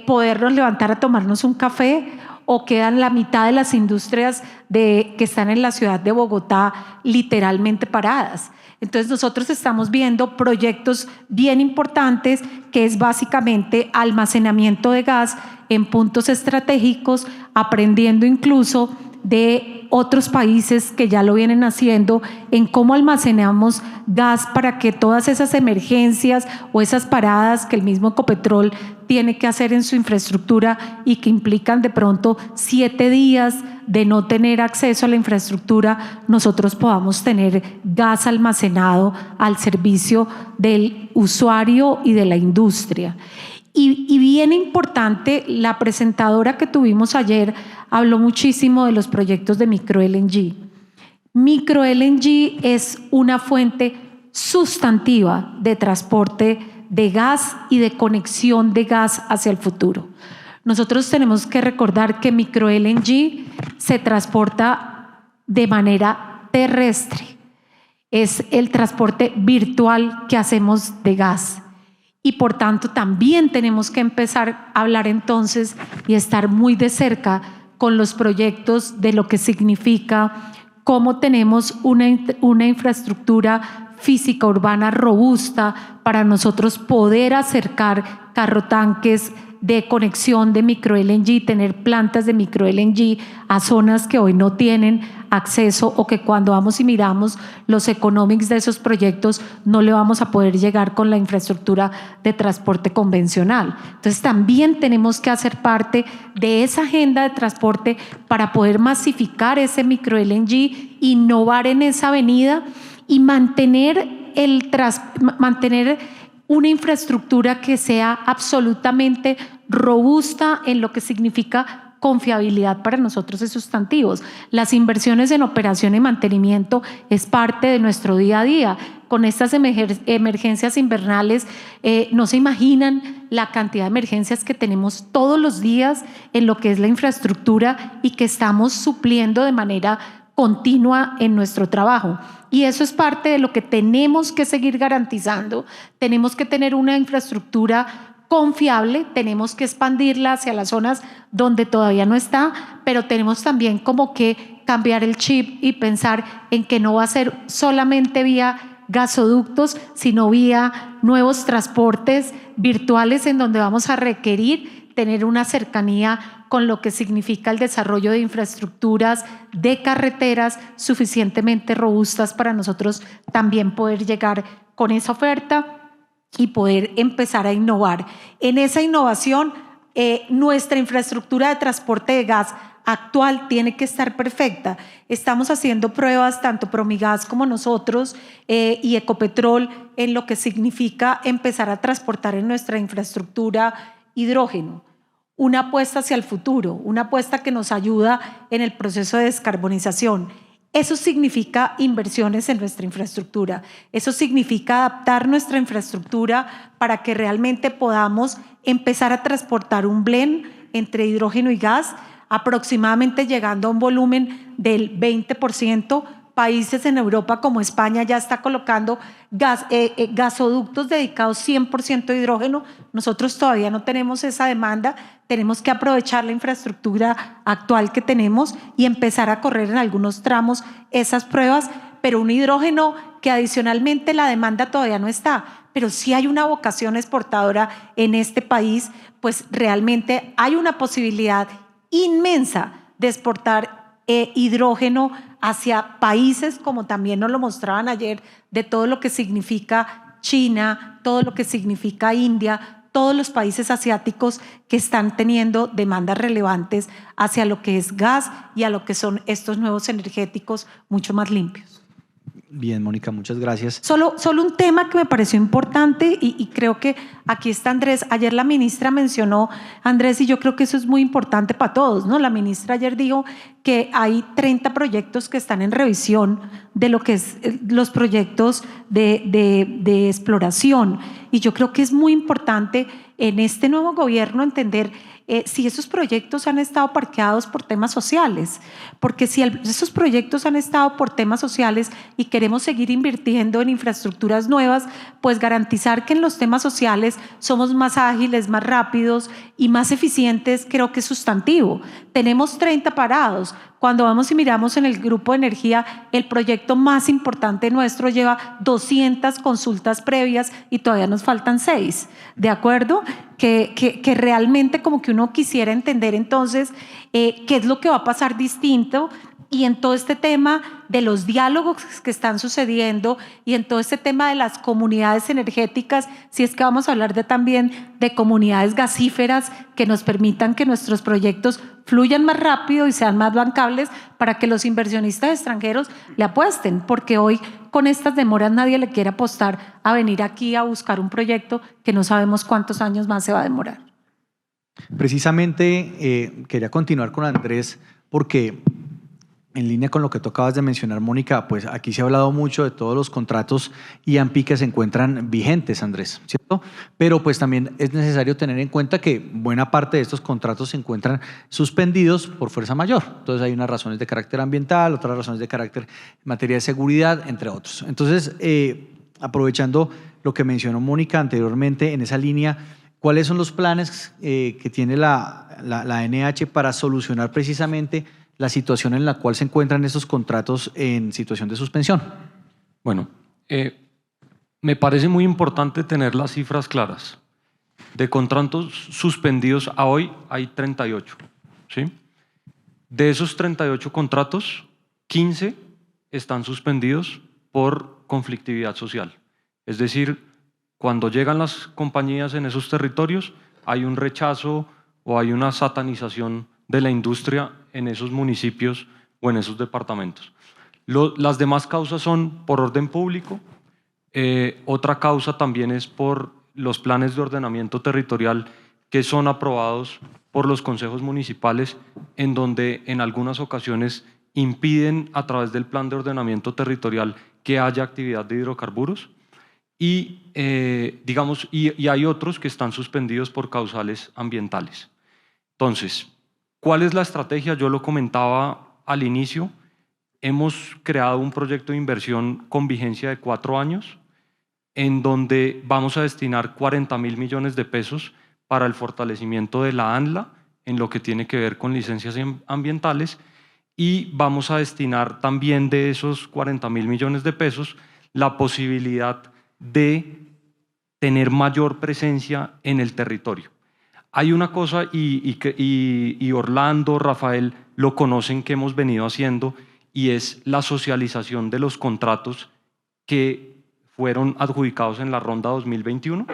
podernos levantar a tomarnos un café, o quedan la mitad de las industrias que están en la ciudad de Bogotá literalmente paradas. Entonces nosotros estamos viendo proyectos bien importantes que es básicamente almacenamiento de gas en puntos estratégicos, aprendiendo incluso de otros países que ya lo vienen haciendo, en cómo almacenamos gas para que todas esas emergencias o esas paradas que el mismo Ecopetrol tiene que hacer en su infraestructura y que implican de pronto 7 días de no tener acceso a la infraestructura, nosotros podamos tener gas almacenado al servicio del usuario y de la industria. Y bien importante, la presentadora que tuvimos ayer habló muchísimo de los proyectos de micro-LNG. Micro-LNG es una fuente sustantiva de transporte de gas y de conexión de gas hacia el futuro. Nosotros tenemos que recordar que micro-LNG se transporta de manera terrestre. Es el transporte virtual que hacemos de gas. Y por tanto también tenemos que empezar a hablar entonces y estar muy de cerca con los proyectos de lo que significa cómo tenemos una infraestructura física urbana robusta para nosotros poder acercar carrotanques de conexión de micro-LNG, tener plantas de micro-LNG a zonas que hoy no tienen acceso o que cuando vamos y miramos los economics de esos proyectos no le vamos a poder llegar con la infraestructura de transporte convencional. Entonces también tenemos que hacer parte de esa agenda de transporte para poder masificar ese micro-LNG, innovar en esa avenida y mantener una infraestructura que sea absolutamente robusta en lo que significa confiabilidad para nosotros es sustantivos. Las inversiones en operación y mantenimiento es parte de nuestro día a día. Con estas emergencias invernales, no se imaginan la cantidad de emergencias que tenemos todos los días en lo que es la infraestructura y que estamos supliendo de manera continua en nuestro trabajo. Y eso es parte de lo que tenemos que seguir garantizando. Tenemos que tener una infraestructura confiable, tenemos que expandirla hacia las zonas donde todavía no está, pero tenemos también como que cambiar el chip y pensar en que no va a ser solamente vía gasoductos, sino vía nuevos transportes virtuales en donde vamos a requerir tener una cercanía con lo que significa el desarrollo de infraestructuras de carreteras suficientemente robustas para nosotros también poder llegar con esa oferta y poder empezar a innovar. En esa innovación, nuestra infraestructura de transporte de gas actual tiene que estar perfecta. Estamos haciendo pruebas, tanto Promigas como nosotros y Ecopetrol, en lo que significa empezar a transportar en nuestra infraestructura hidrógeno. Una apuesta hacia el futuro, una apuesta que nos ayuda en el proceso de descarbonización. Eso significa inversiones en nuestra infraestructura. Eso significa adaptar nuestra infraestructura para que realmente podamos empezar a transportar un blend entre hidrógeno y gas, aproximadamente llegando a un volumen del 20%. Países en Europa como España ya está colocando gasoductos dedicados 100% a hidrógeno. Nosotros todavía no tenemos esa demanda. Tenemos que aprovechar la infraestructura actual que tenemos y empezar a correr en algunos tramos esas pruebas, pero un hidrógeno que adicionalmente la demanda todavía no está, pero sí hay una vocación exportadora en este país, pues realmente hay una posibilidad inmensa de exportar hidrógeno hacia países como también nos lo mostraban ayer, de todo lo que significa China, todo lo que significa India, todos los países asiáticos que están teniendo demandas relevantes hacia lo que es gas y a lo que son estos nuevos energéticos mucho más limpios. Bien, Mónica, muchas gracias. Solo un tema que me pareció importante y creo que aquí está Andrés. Ayer la ministra mencionó, Andrés, y yo creo que eso es muy importante para todos, ¿no? La ministra ayer dijo que hay 30 proyectos que están en revisión de lo que es los proyectos de exploración. Y yo creo que es muy importante en este nuevo gobierno entender si esos proyectos han estado parqueados por temas sociales, porque si esos proyectos han estado por temas sociales y queremos seguir invirtiendo en infraestructuras nuevas, pues garantizar que en los temas sociales somos más ágiles, más rápidos y más eficientes, creo que es sustantivo. Tenemos 30 parados. Cuando vamos y miramos en el grupo de energía, el proyecto más importante nuestro lleva 200 consultas previas y todavía nos faltan 6, ¿de acuerdo? Que realmente como que uno quisiera entender entonces qué es lo que va a pasar distinto y en todo este tema de los diálogos que están sucediendo y en todo este tema de las comunidades energéticas, si es que vamos a hablar también de comunidades gasíferas que nos permitan que nuestros proyectos fluyan más rápido y sean más bancables para que los inversionistas extranjeros le apuesten, porque hoy con estas demoras nadie le quiere apostar a venir aquí a buscar un proyecto que no sabemos cuántos años más se va a demorar. Precisamente quería continuar con Andrés porque en línea con lo que tú acabas de mencionar, Mónica, pues aquí se ha hablado mucho de todos los contratos IAMPI que se encuentran vigentes, Andrés, ¿cierto? Pero pues también es necesario tener en cuenta que buena parte de estos contratos se encuentran suspendidos por fuerza mayor. Entonces hay unas razones de carácter ambiental, otras razones de carácter en materia de seguridad, entre otros. Entonces, aprovechando lo que mencionó Mónica anteriormente en esa línea, ¿cuáles son los planes que tiene la NH para solucionar precisamente la situación en la cual se encuentran estos contratos en situación de suspensión? Bueno, me parece muy importante tener las cifras claras. De contratos suspendidos a hoy hay 38, ¿sí? De esos 38 contratos, 15 están suspendidos por conflictividad social. Es decir, cuando llegan las compañías en esos territorios, hay un rechazo o hay una satanización de la industria en esos municipios o en esos departamentos. Las demás causas son por orden público. Otra causa también es por los planes de ordenamiento territorial que son aprobados por los consejos municipales, en donde en algunas ocasiones impiden a través del plan de ordenamiento territorial que haya actividad de hidrocarburos. Y hay otros que están suspendidos por causales ambientales. Entonces, ¿cuál es la estrategia? Yo lo comentaba al inicio. Hemos creado un proyecto de inversión con vigencia de 4 años, en donde vamos a destinar 40.000 millones de pesos para el fortalecimiento de la ANLA, en lo que tiene que ver con licencias ambientales, y vamos a destinar también de esos 40.000 millones de pesos la posibilidad de tener mayor presencia en el territorio. Hay una cosa, y Orlando, Rafael lo conocen, que hemos venido haciendo, y es la socialización de los contratos que fueron adjudicados en la ronda 2021.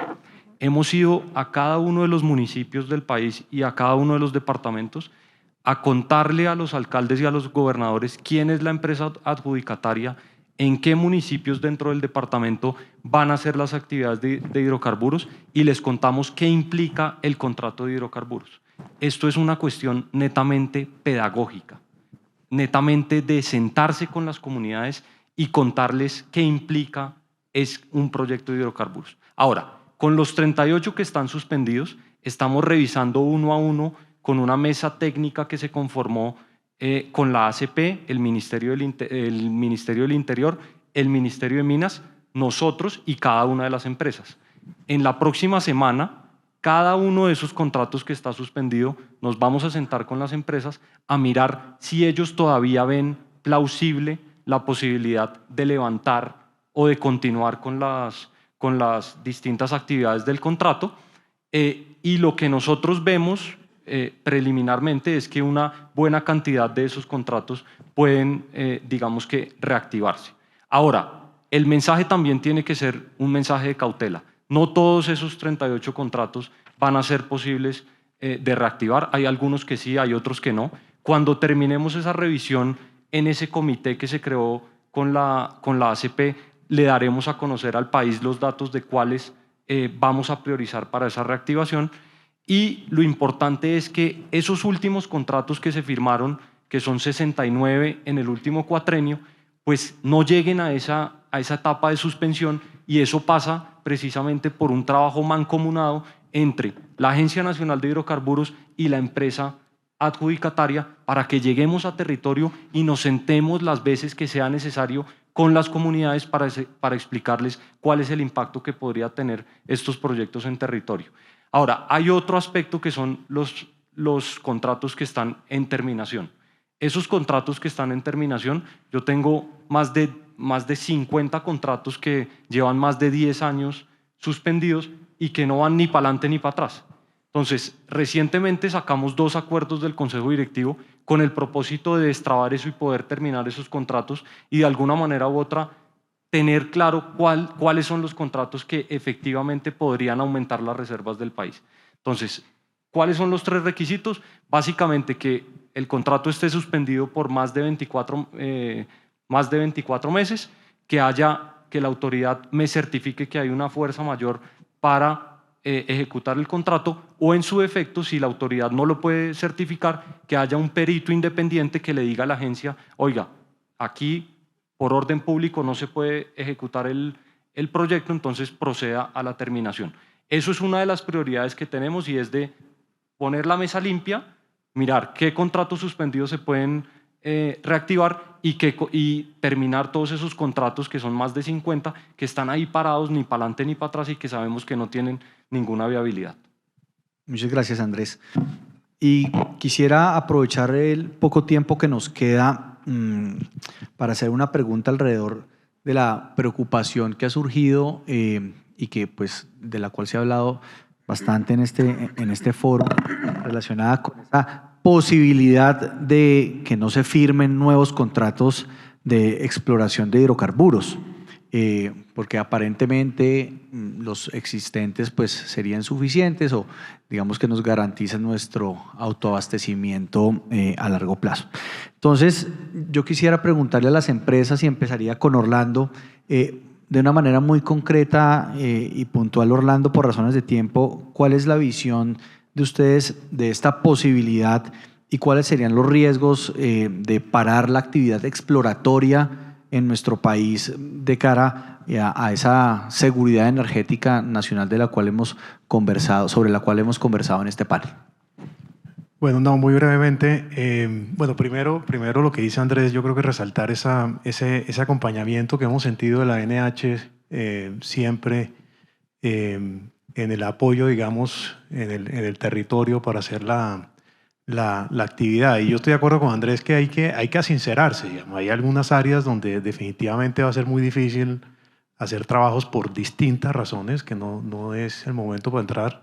Hemos ido a cada uno de los municipios del país y a cada uno de los departamentos a contarle a los alcaldes y a los gobernadores quién es la empresa adjudicataria, en qué municipios dentro del departamento van a hacer las actividades de hidrocarburos, y les contamos qué implica el contrato de hidrocarburos. Esto es una cuestión netamente pedagógica, netamente de sentarse con las comunidades y contarles qué implica es un proyecto de hidrocarburos. Ahora, con los 38 que están suspendidos, estamos revisando uno a uno con una mesa técnica que se conformó con la ACP, el Ministerio del Interior, el Ministerio de Minas, nosotros y cada una de las empresas. En la próxima semana, cada uno de esos contratos que está suspendido, nos vamos a sentar con las empresas a mirar si ellos todavía ven plausible la posibilidad de levantar o de continuar con las distintas actividades del contrato. Y lo que nosotros vemos preliminarmente es que una buena cantidad de esos contratos pueden, reactivarse. Ahora, el mensaje también tiene que ser un mensaje de cautela. No todos esos 38 contratos van a ser posibles de reactivar. Hay algunos que sí, hay otros que no. Cuando terminemos esa revisión en ese comité que se creó con la ACP, le daremos a conocer al país los datos de cuáles vamos a priorizar para esa reactivación. Y lo importante es que esos últimos contratos que se firmaron, que son 69 en el último cuatrenio, pues no lleguen a esa etapa de suspensión, y eso pasa precisamente por un trabajo mancomunado entre la Agencia Nacional de Hidrocarburos y la empresa adjudicataria, para que lleguemos a territorio y nos sentemos las veces que sea necesario con las comunidades para explicarles cuál es el impacto que podría tener estos proyectos en territorio. Ahora, hay otro aspecto que son los contratos que están en terminación. Esos contratos que están en terminación, yo tengo más de 50 contratos que llevan más de 10 años suspendidos y que no van ni para adelante ni para atrás. Entonces, recientemente sacamos 2 acuerdos del Consejo Directivo con el propósito de destrabar eso y poder terminar esos contratos y de alguna manera u otra tener claro cuáles son los contratos que efectivamente podrían aumentar las reservas del país. Entonces, ¿cuáles son los 3 requisitos? Básicamente que el contrato esté suspendido por más de 24 meses, que la autoridad me certifique que hay una fuerza mayor para ejecutar el contrato, o en su defecto, si la autoridad no lo puede certificar, que haya un perito independiente que le diga a la agencia, oiga, aquí por orden público no se puede ejecutar el proyecto, entonces proceda a la terminación. Eso es una de las prioridades que tenemos y es de poner la mesa limpia, mirar qué contratos suspendidos se pueden reactivar y terminar todos esos contratos que son más de 50, que están ahí parados ni para adelante ni para atrás y que sabemos que no tienen ninguna viabilidad. Muchas gracias, Andrés. Y quisiera aprovechar el poco tiempo que nos queda para hacer una pregunta alrededor de la preocupación que ha surgido y que, pues, de la cual se ha hablado bastante en este foro, relacionada con esa posibilidad de que no se firmen nuevos contratos de exploración de hidrocarburos, porque aparentemente los existentes pues serían suficientes o digamos que nos garantizan nuestro autoabastecimiento a largo plazo. Entonces, yo quisiera preguntarle a las empresas y empezaría con Orlando, de una manera muy concreta y puntual, Orlando, por razones de tiempo, ¿cuál es la visión de ustedes de esta posibilidad y cuáles serían los riesgos de parar la actividad exploratoria en nuestro país de cara a esa seguridad energética nacional de la cual hemos conversado, sobre la cual hemos conversado en este panel? Bueno, no, muy brevemente. Bueno, primero lo que dice Andrés, yo creo que resaltar ese acompañamiento que hemos sentido de la NH siempre en el apoyo, digamos, en el territorio para hacer la actividad. Y yo estoy de acuerdo con Andrés que hay que sincerarse. Digamos. Hay algunas áreas donde definitivamente va a ser muy difícil hacer trabajos por distintas razones, que no es el momento para entrar.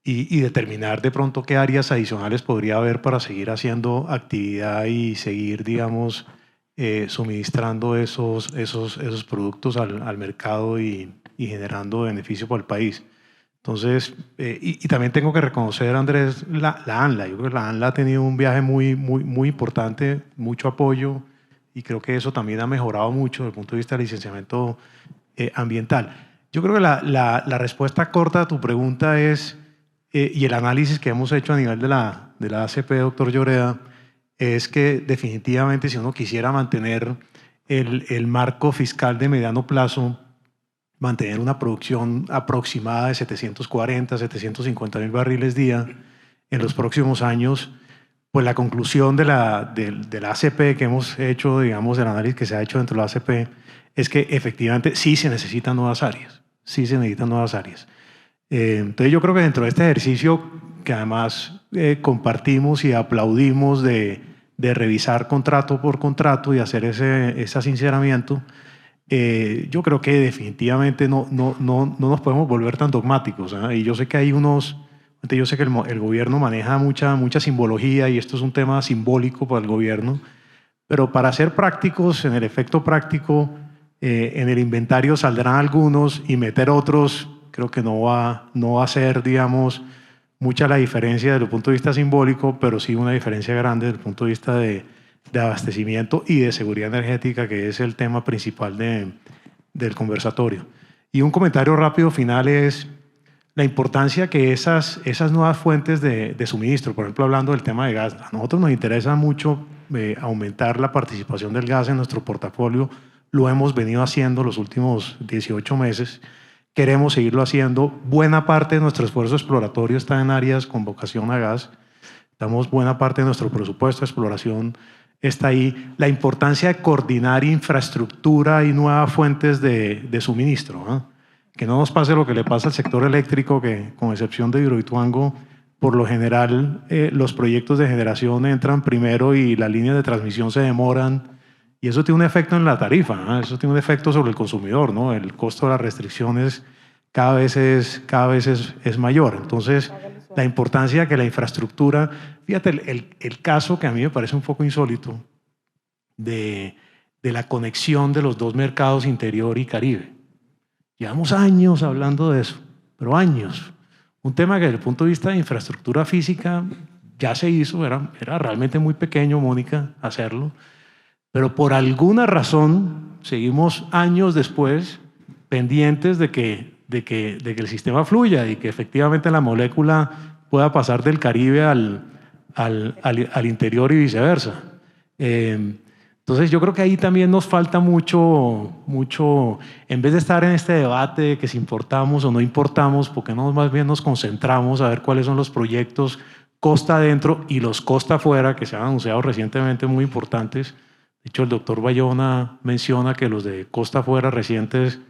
Y determinar de pronto qué áreas adicionales podría haber para seguir haciendo actividad y seguir, digamos, suministrando esos productos al mercado y generando beneficio para el país. Entonces, y también tengo que reconocer, Andrés, la ANLA. Yo creo que la ANLA ha tenido un viaje muy importante, mucho apoyo, y creo que eso también ha mejorado mucho desde el punto de vista del licenciamiento ambiental. Yo creo que la respuesta corta a tu pregunta es, y el análisis que hemos hecho a nivel de la ACP, doctor Lloreda, es que definitivamente si uno quisiera mantener el marco fiscal de mediano plazo, mantener una producción aproximada de 740, 750 mil barriles día en los próximos años, pues la conclusión de la ACP que hemos hecho, digamos, del análisis que se ha hecho dentro de la ACP, es que efectivamente sí se necesitan nuevas áreas, sí se necesitan nuevas áreas. Entonces yo creo que dentro de este ejercicio, que además compartimos y aplaudimos de revisar contrato por contrato y hacer ese sinceramiento, yo creo que definitivamente no nos podemos volver tan dogmáticos, ¿eh? Y yo sé que hay yo sé que el gobierno maneja mucha simbología y esto es un tema simbólico para el gobierno, pero para ser prácticos, en el efecto práctico, en el inventario saldrán algunos y meter otros, creo que no va a ser, digamos, mucha la diferencia desde el punto de vista simbólico, pero sí una diferencia grande desde el punto de vista de abastecimiento y de seguridad energética, que es el tema principal del conversatorio. Y un comentario rápido final es la importancia que esas nuevas fuentes de suministro, por ejemplo, hablando del tema de gas, a nosotros nos interesa mucho aumentar la participación del gas en nuestro portafolio. Lo hemos venido haciendo los últimos 18 meses. Queremos seguirlo haciendo. Buena parte de nuestro esfuerzo exploratorio está en áreas con vocación a gas. Buena parte de nuestro presupuesto de exploración está ahí. La importancia de coordinar infraestructura y nuevas fuentes de suministro, ¿eh? Que no nos pase lo que le pasa al sector eléctrico, que con excepción de Hidroituango, por lo general los proyectos de generación entran primero y las líneas de transmisión se demoran. Y eso tiene un efecto en la tarifa, ¿no? Eso tiene un efecto sobre el consumidor, ¿no? El costo de las restricciones cada vez es mayor. Entonces, la importancia que la infraestructura, fíjate el caso que a mí me parece un poco insólito de la conexión de los dos mercados interior y Caribe. Llevamos años hablando de eso, pero años. Un tema que desde el punto de vista de infraestructura física ya se hizo, era realmente muy pequeño, Mónica, hacerlo, pero por alguna razón seguimos años después pendientes de que el sistema fluya y que efectivamente la molécula pueda pasar del Caribe al interior y viceversa. Entonces yo creo que ahí también nos falta mucho, en vez de estar en este debate de que si importamos o no importamos, porque no más bien nos concentramos a ver cuáles son los proyectos costa adentro y los costa afuera que se han anunciado recientemente muy importantes. De hecho, el doctor Bayona menciona que los de costa afuera recientes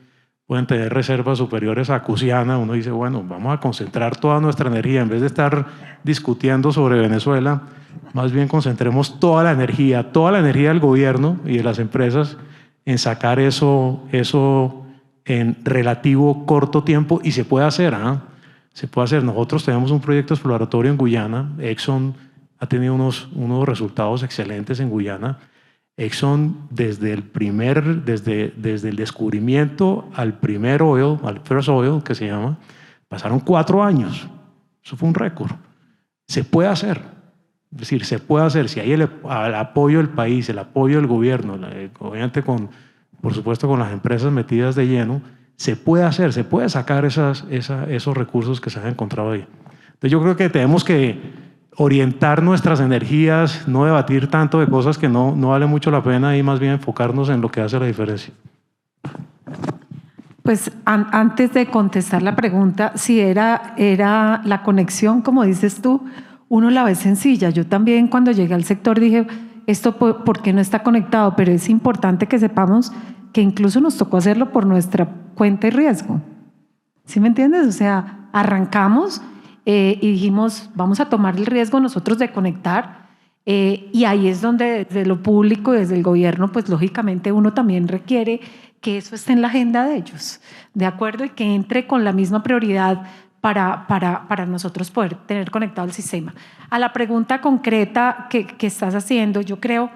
pueden tener reservas superiores a Acuciana. Uno dice, bueno, vamos a concentrar toda nuestra energía, en vez de estar discutiendo sobre Venezuela, más bien concentremos toda la energía del gobierno y de las empresas en sacar eso en relativo corto tiempo, y se puede hacer, se puede hacer. Nosotros tenemos un proyecto exploratorio en Guyana. Exxon ha tenido unos resultados excelentes en Guyana. Exxon desde el descubrimiento al primer oil, al first oil que se llama, pasaron 4 años. Eso fue un récord. Se puede hacer. Es decir, se puede hacer si hay el apoyo del país, el apoyo del gobierno, obviamente por supuesto con las empresas metidas de lleno, se puede hacer, se puede sacar esos recursos que se han encontrado ahí. Entonces yo creo que tenemos que orientar nuestras energías, no debatir tanto de cosas que no vale mucho la pena, y más bien enfocarnos en lo que hace la diferencia. Pues antes de contestar la pregunta, si era la conexión, como dices tú, uno la ve sencilla. Yo también cuando llegué al sector dije, ¿esto por qué no está conectado? Pero es importante que sepamos que incluso nos tocó hacerlo por nuestra cuenta y riesgo. ¿Sí me entiendes? O sea, arrancamos y dijimos, vamos a tomar el riesgo nosotros de conectar, y ahí es donde desde lo público y desde el gobierno, pues lógicamente uno también requiere que eso esté en la agenda de ellos, ¿de acuerdo? Y que entre con la misma prioridad para nosotros poder tener conectado el sistema. A la pregunta concreta que estás haciendo, yo creo,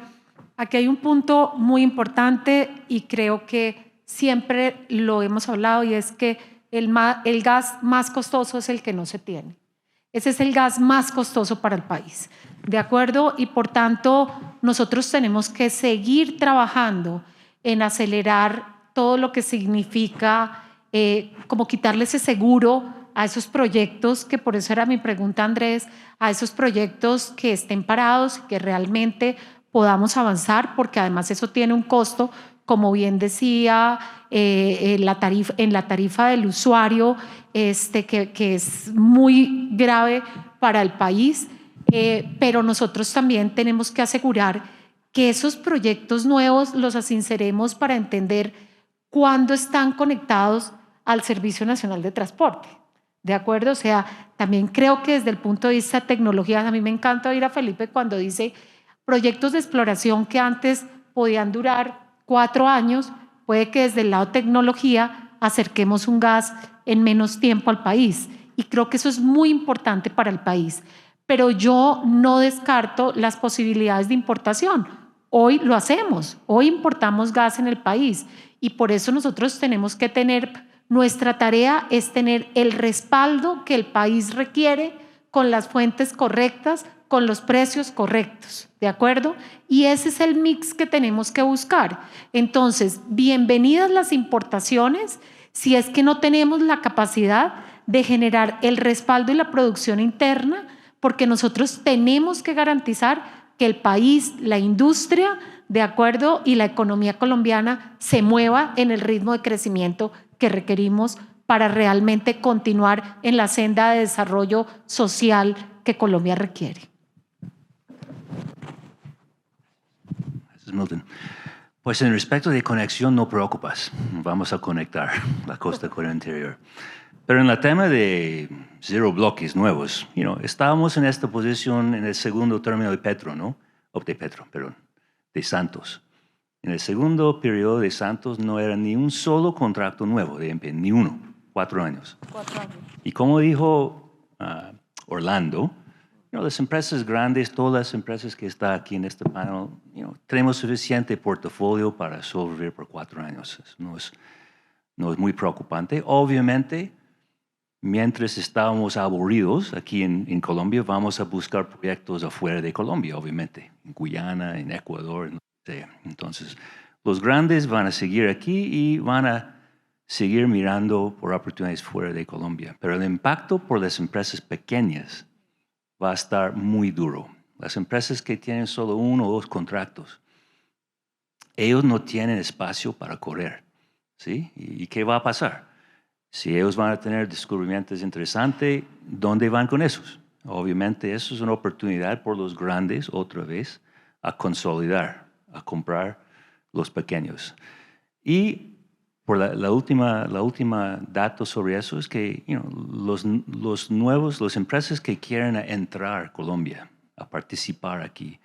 aquí hay un punto muy importante y creo que siempre lo hemos hablado, y es que el gas más costoso es el que no se tiene. Ese es el gas más costoso para el país, ¿de acuerdo? Y por tanto, nosotros tenemos que seguir trabajando en acelerar todo lo que significa como quitarle ese seguro a esos proyectos, que por eso era mi pregunta, Andrés, a esos proyectos que estén parados y que realmente podamos avanzar, porque además eso tiene un costo, como bien decía, en la tarifa del usuario, que es muy grave para el país, pero nosotros también tenemos que asegurar que esos proyectos nuevos los asinceremos para entender cuándo están conectados al Servicio Nacional de Transporte. ¿De acuerdo? O sea, también creo que desde el punto de vista de tecnologías, a mí me encanta oír a Felipe cuando dice proyectos de exploración que antes podían durar 4 años, puede que desde el lado de tecnología acerquemos un gas en menos tiempo al país. Y creo que eso es muy importante para el país. Pero yo no descarto las posibilidades de importación. Hoy lo hacemos, hoy importamos gas en el país, y por eso nosotros tenemos que tener... Nuestra tarea es tener el respaldo que el país requiere, con las fuentes correctas, con los precios correctos, ¿de acuerdo? Y ese es el mix que tenemos que buscar. Entonces, bienvenidas las importaciones si es que no tenemos la capacidad de generar el respaldo y la producción interna, porque nosotros tenemos que garantizar que el país, la industria, ¿de acuerdo? Y la economía colombiana se mueva en el ritmo de crecimiento que requerimos para realmente continuar en la senda de desarrollo social que Colombia requiere. Gracias, Milton. Pues en respecto de conexión, no preocupas. Vamos a conectar la costa con el interior. Pero en el tema de cero bloques nuevos, estábamos en esta posición en el segundo término de Petro, ¿no? De Santos. En el segundo periodo de Santos no era ni un solo contrato nuevo de EMPE, ni uno. 4 años. 4 años. Y como dijo Orlando, las empresas grandes, todas las empresas que están aquí en este panel, tenemos suficiente portafolio para sobrevivir por 4 años. Eso no es muy preocupante. Obviamente, mientras estábamos aburridos aquí en Colombia, vamos a buscar proyectos afuera de Colombia, obviamente, en Guyana, en Ecuador, no sé. Entonces, los grandes van a seguir aquí y van a seguir mirando por oportunidades fuera de Colombia. Pero el impacto por las empresas pequeñas va a estar muy duro. Las empresas que tienen solo 1 o 2 contratos, ellos no tienen espacio para correr, ¿sí? ¿Y qué va a pasar? Si ellos van a tener descubrimientos interesantes, ¿dónde van con esos? Obviamente, eso es una oportunidad por los grandes, otra vez, a consolidar, a comprar los pequeños. Y por la última dato sobre eso es que las empresas que quieren entrar a Colombia, a participar aquí,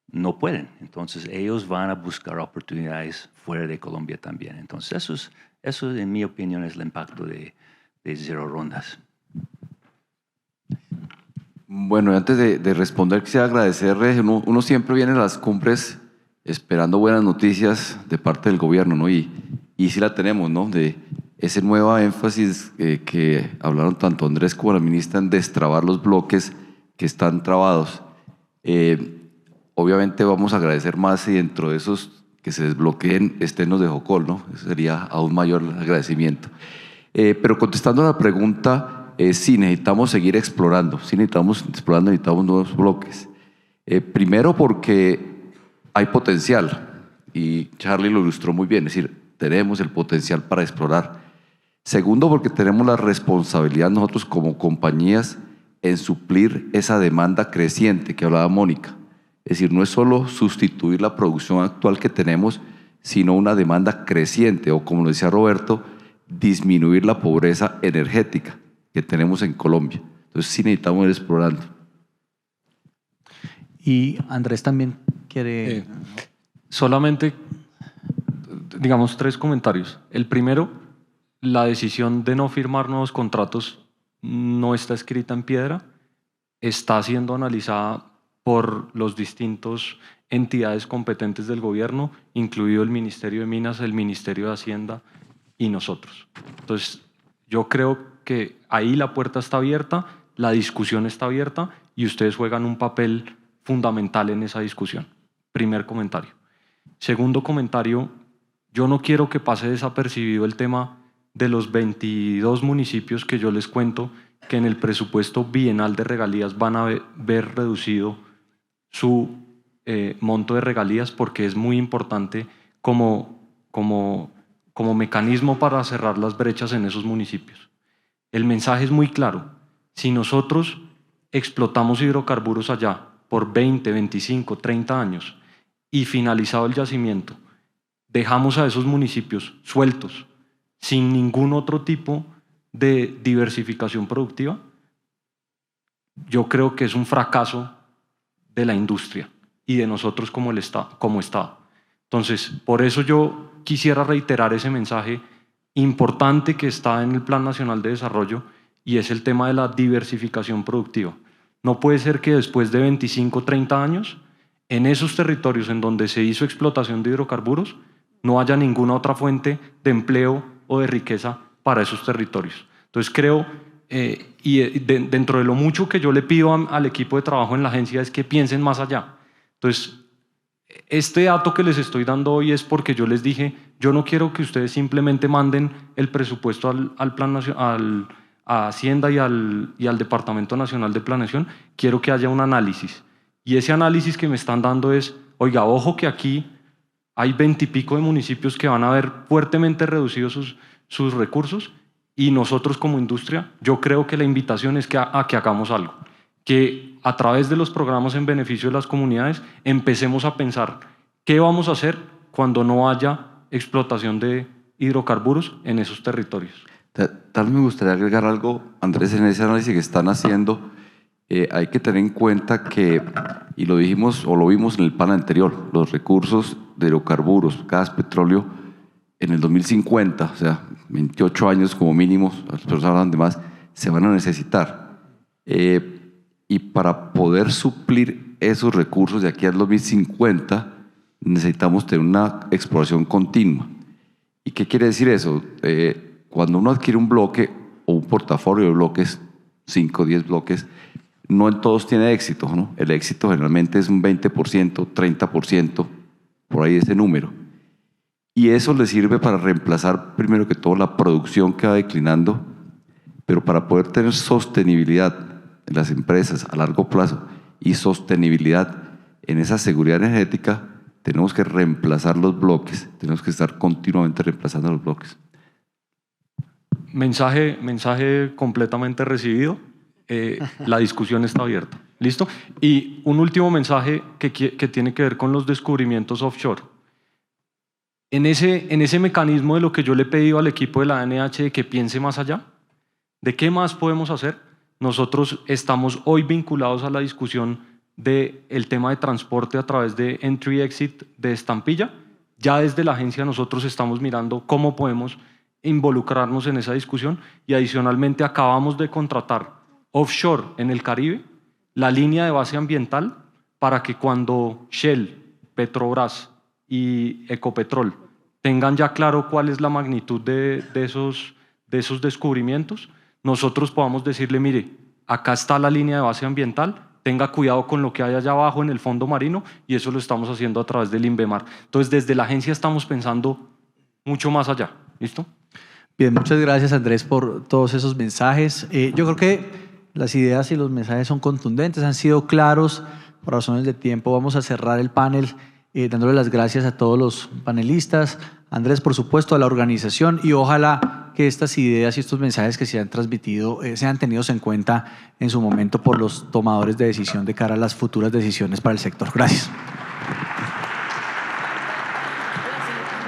no pueden. Entonces, ellos van a buscar oportunidades fuera de Colombia también. Entonces, eso en mi opinión, es el impacto de Cero Rondas. Bueno, antes de responder, quisiera agradecerle. Uno siempre viene a las cumbres esperando buenas noticias de parte del gobierno, ¿no? Y sí la tenemos, ¿no? De ese nuevo énfasis que hablaron tanto Andrés como la ministra en destrabar los bloques que están trabados. Obviamente vamos a agradecer más y dentro de esos que se desbloqueen estén los de Jocol, ¿no? Eso sería aún mayor agradecimiento. Pero contestando a la pregunta, sí necesitamos seguir explorando, necesitamos nuevos bloques. Primero porque hay potencial y Charlie lo ilustró muy bien, es decir, tenemos el potencial para explorar. Segundo, porque tenemos la responsabilidad nosotros como compañías en suplir esa demanda creciente que hablaba Mónica. Es decir, no es solo sustituir la producción actual que tenemos, sino una demanda creciente, o como lo decía Roberto, disminuir la pobreza energética que tenemos en Colombia. Entonces sí necesitamos ir explorando. Y Andrés también quiere... Solamente, digamos, 3 comentarios. El primero, la decisión de no firmar nuevos contratos no está escrita en piedra, está siendo analizada por los distintos entidades competentes del gobierno, incluido el Ministerio de Minas, el Ministerio de Hacienda y nosotros. Entonces, yo creo que ahí la puerta está abierta, la discusión está abierta y ustedes juegan un papel fundamental en esa discusión. Primer comentario. Segundo comentario, yo no quiero que pase desapercibido el tema de los 22 municipios que yo les cuento que en el presupuesto bienal de regalías van a ver reducido su monto de regalías, porque es muy importante como mecanismo para cerrar las brechas en esos municipios. El mensaje es muy claro. Si nosotros explotamos hidrocarburos allá por 20, 25, 30 años y finalizado el yacimiento, dejamos a esos municipios sueltos, sin ningún otro tipo de diversificación productiva, yo creo que es un fracaso de la industria y de nosotros como Estado. Entonces, por eso yo quisiera reiterar ese mensaje importante que está en el Plan Nacional de Desarrollo, y es el tema de la diversificación productiva. No puede ser que después de 25, 30 años, en esos territorios en donde se hizo explotación de hidrocarburos, no haya ninguna otra fuente de empleo o de riqueza para esos territorios. Entonces creo, dentro de lo mucho que yo le pido al equipo de trabajo en la agencia, es que piensen más allá. Entonces, este dato que les estoy dando hoy es porque yo les dije, yo no quiero que ustedes simplemente manden el presupuesto al Plan Nacional, a Hacienda y al Departamento Nacional de Planeación, quiero que haya un análisis. Y ese análisis que me están dando es, oiga, ojo que aquí hay 20 y pico de municipios que van a ver fuertemente reducidos sus recursos, y nosotros como industria, yo creo que la invitación es que hagamos algo, que a través de los programas en beneficio de las comunidades empecemos a pensar qué vamos a hacer cuando no haya explotación de hidrocarburos en esos territorios. Tal vez me gustaría agregar algo, Andrés, en ese análisis que están haciendo. Hay que tener en cuenta que, y lo dijimos o lo vimos en el panel anterior, los recursos de hidrocarburos, gas, petróleo, en el 2050, o sea, 28 años como mínimo, las personas hablan de más, se van a necesitar. Y para poder suplir esos recursos de aquí al 2050, necesitamos tener una exploración continua. ¿Y qué quiere decir eso? Cuando uno adquiere un bloque o un portafolio de bloques, 5 o 10 bloques, no en todos tiene éxito, ¿no? El éxito generalmente es un 20%, 30%, por ahí ese número. Y eso le sirve para reemplazar, primero que todo, la producción que va declinando, pero para poder tener sostenibilidad en las empresas a largo plazo y sostenibilidad en esa seguridad energética, tenemos que reemplazar los bloques, tenemos que estar continuamente reemplazando los bloques. Mensaje completamente recibido. La discusión está abierta. ¿Listo? Y un último mensaje que tiene que ver con los descubrimientos offshore. En ese mecanismo de lo que yo le he pedido al equipo de la ANH de que piense más allá, ¿de qué más podemos hacer? Nosotros estamos hoy vinculados a la discusión del tema de transporte a través de Entry-Exit de estampilla. Ya desde la agencia nosotros estamos mirando cómo podemos involucrarnos en esa discusión y adicionalmente acabamos de contratar offshore en el Caribe la línea de base ambiental para que cuando Shell, Petrobras y Ecopetrol tengan ya claro cuál es la magnitud de esos descubrimientos, nosotros podamos decirle, mire, acá está la línea de base ambiental, tenga cuidado con lo que hay allá abajo en el fondo marino, y eso lo estamos haciendo a través del INVEMAR. Entonces, desde la agencia estamos pensando mucho más allá. ¿Listo? Bien, muchas gracias, Andrés, por todos esos mensajes. Yo creo que las ideas y los mensajes son contundentes, han sido claros. Por razones de tiempo vamos a cerrar el panel dándole las gracias a todos los panelistas, Andrés, por supuesto, a la organización, y ojalá que estas ideas y estos mensajes que se han transmitido sean tenidos en cuenta en su momento por los tomadores de decisión de cara a las futuras decisiones para el sector. Gracias.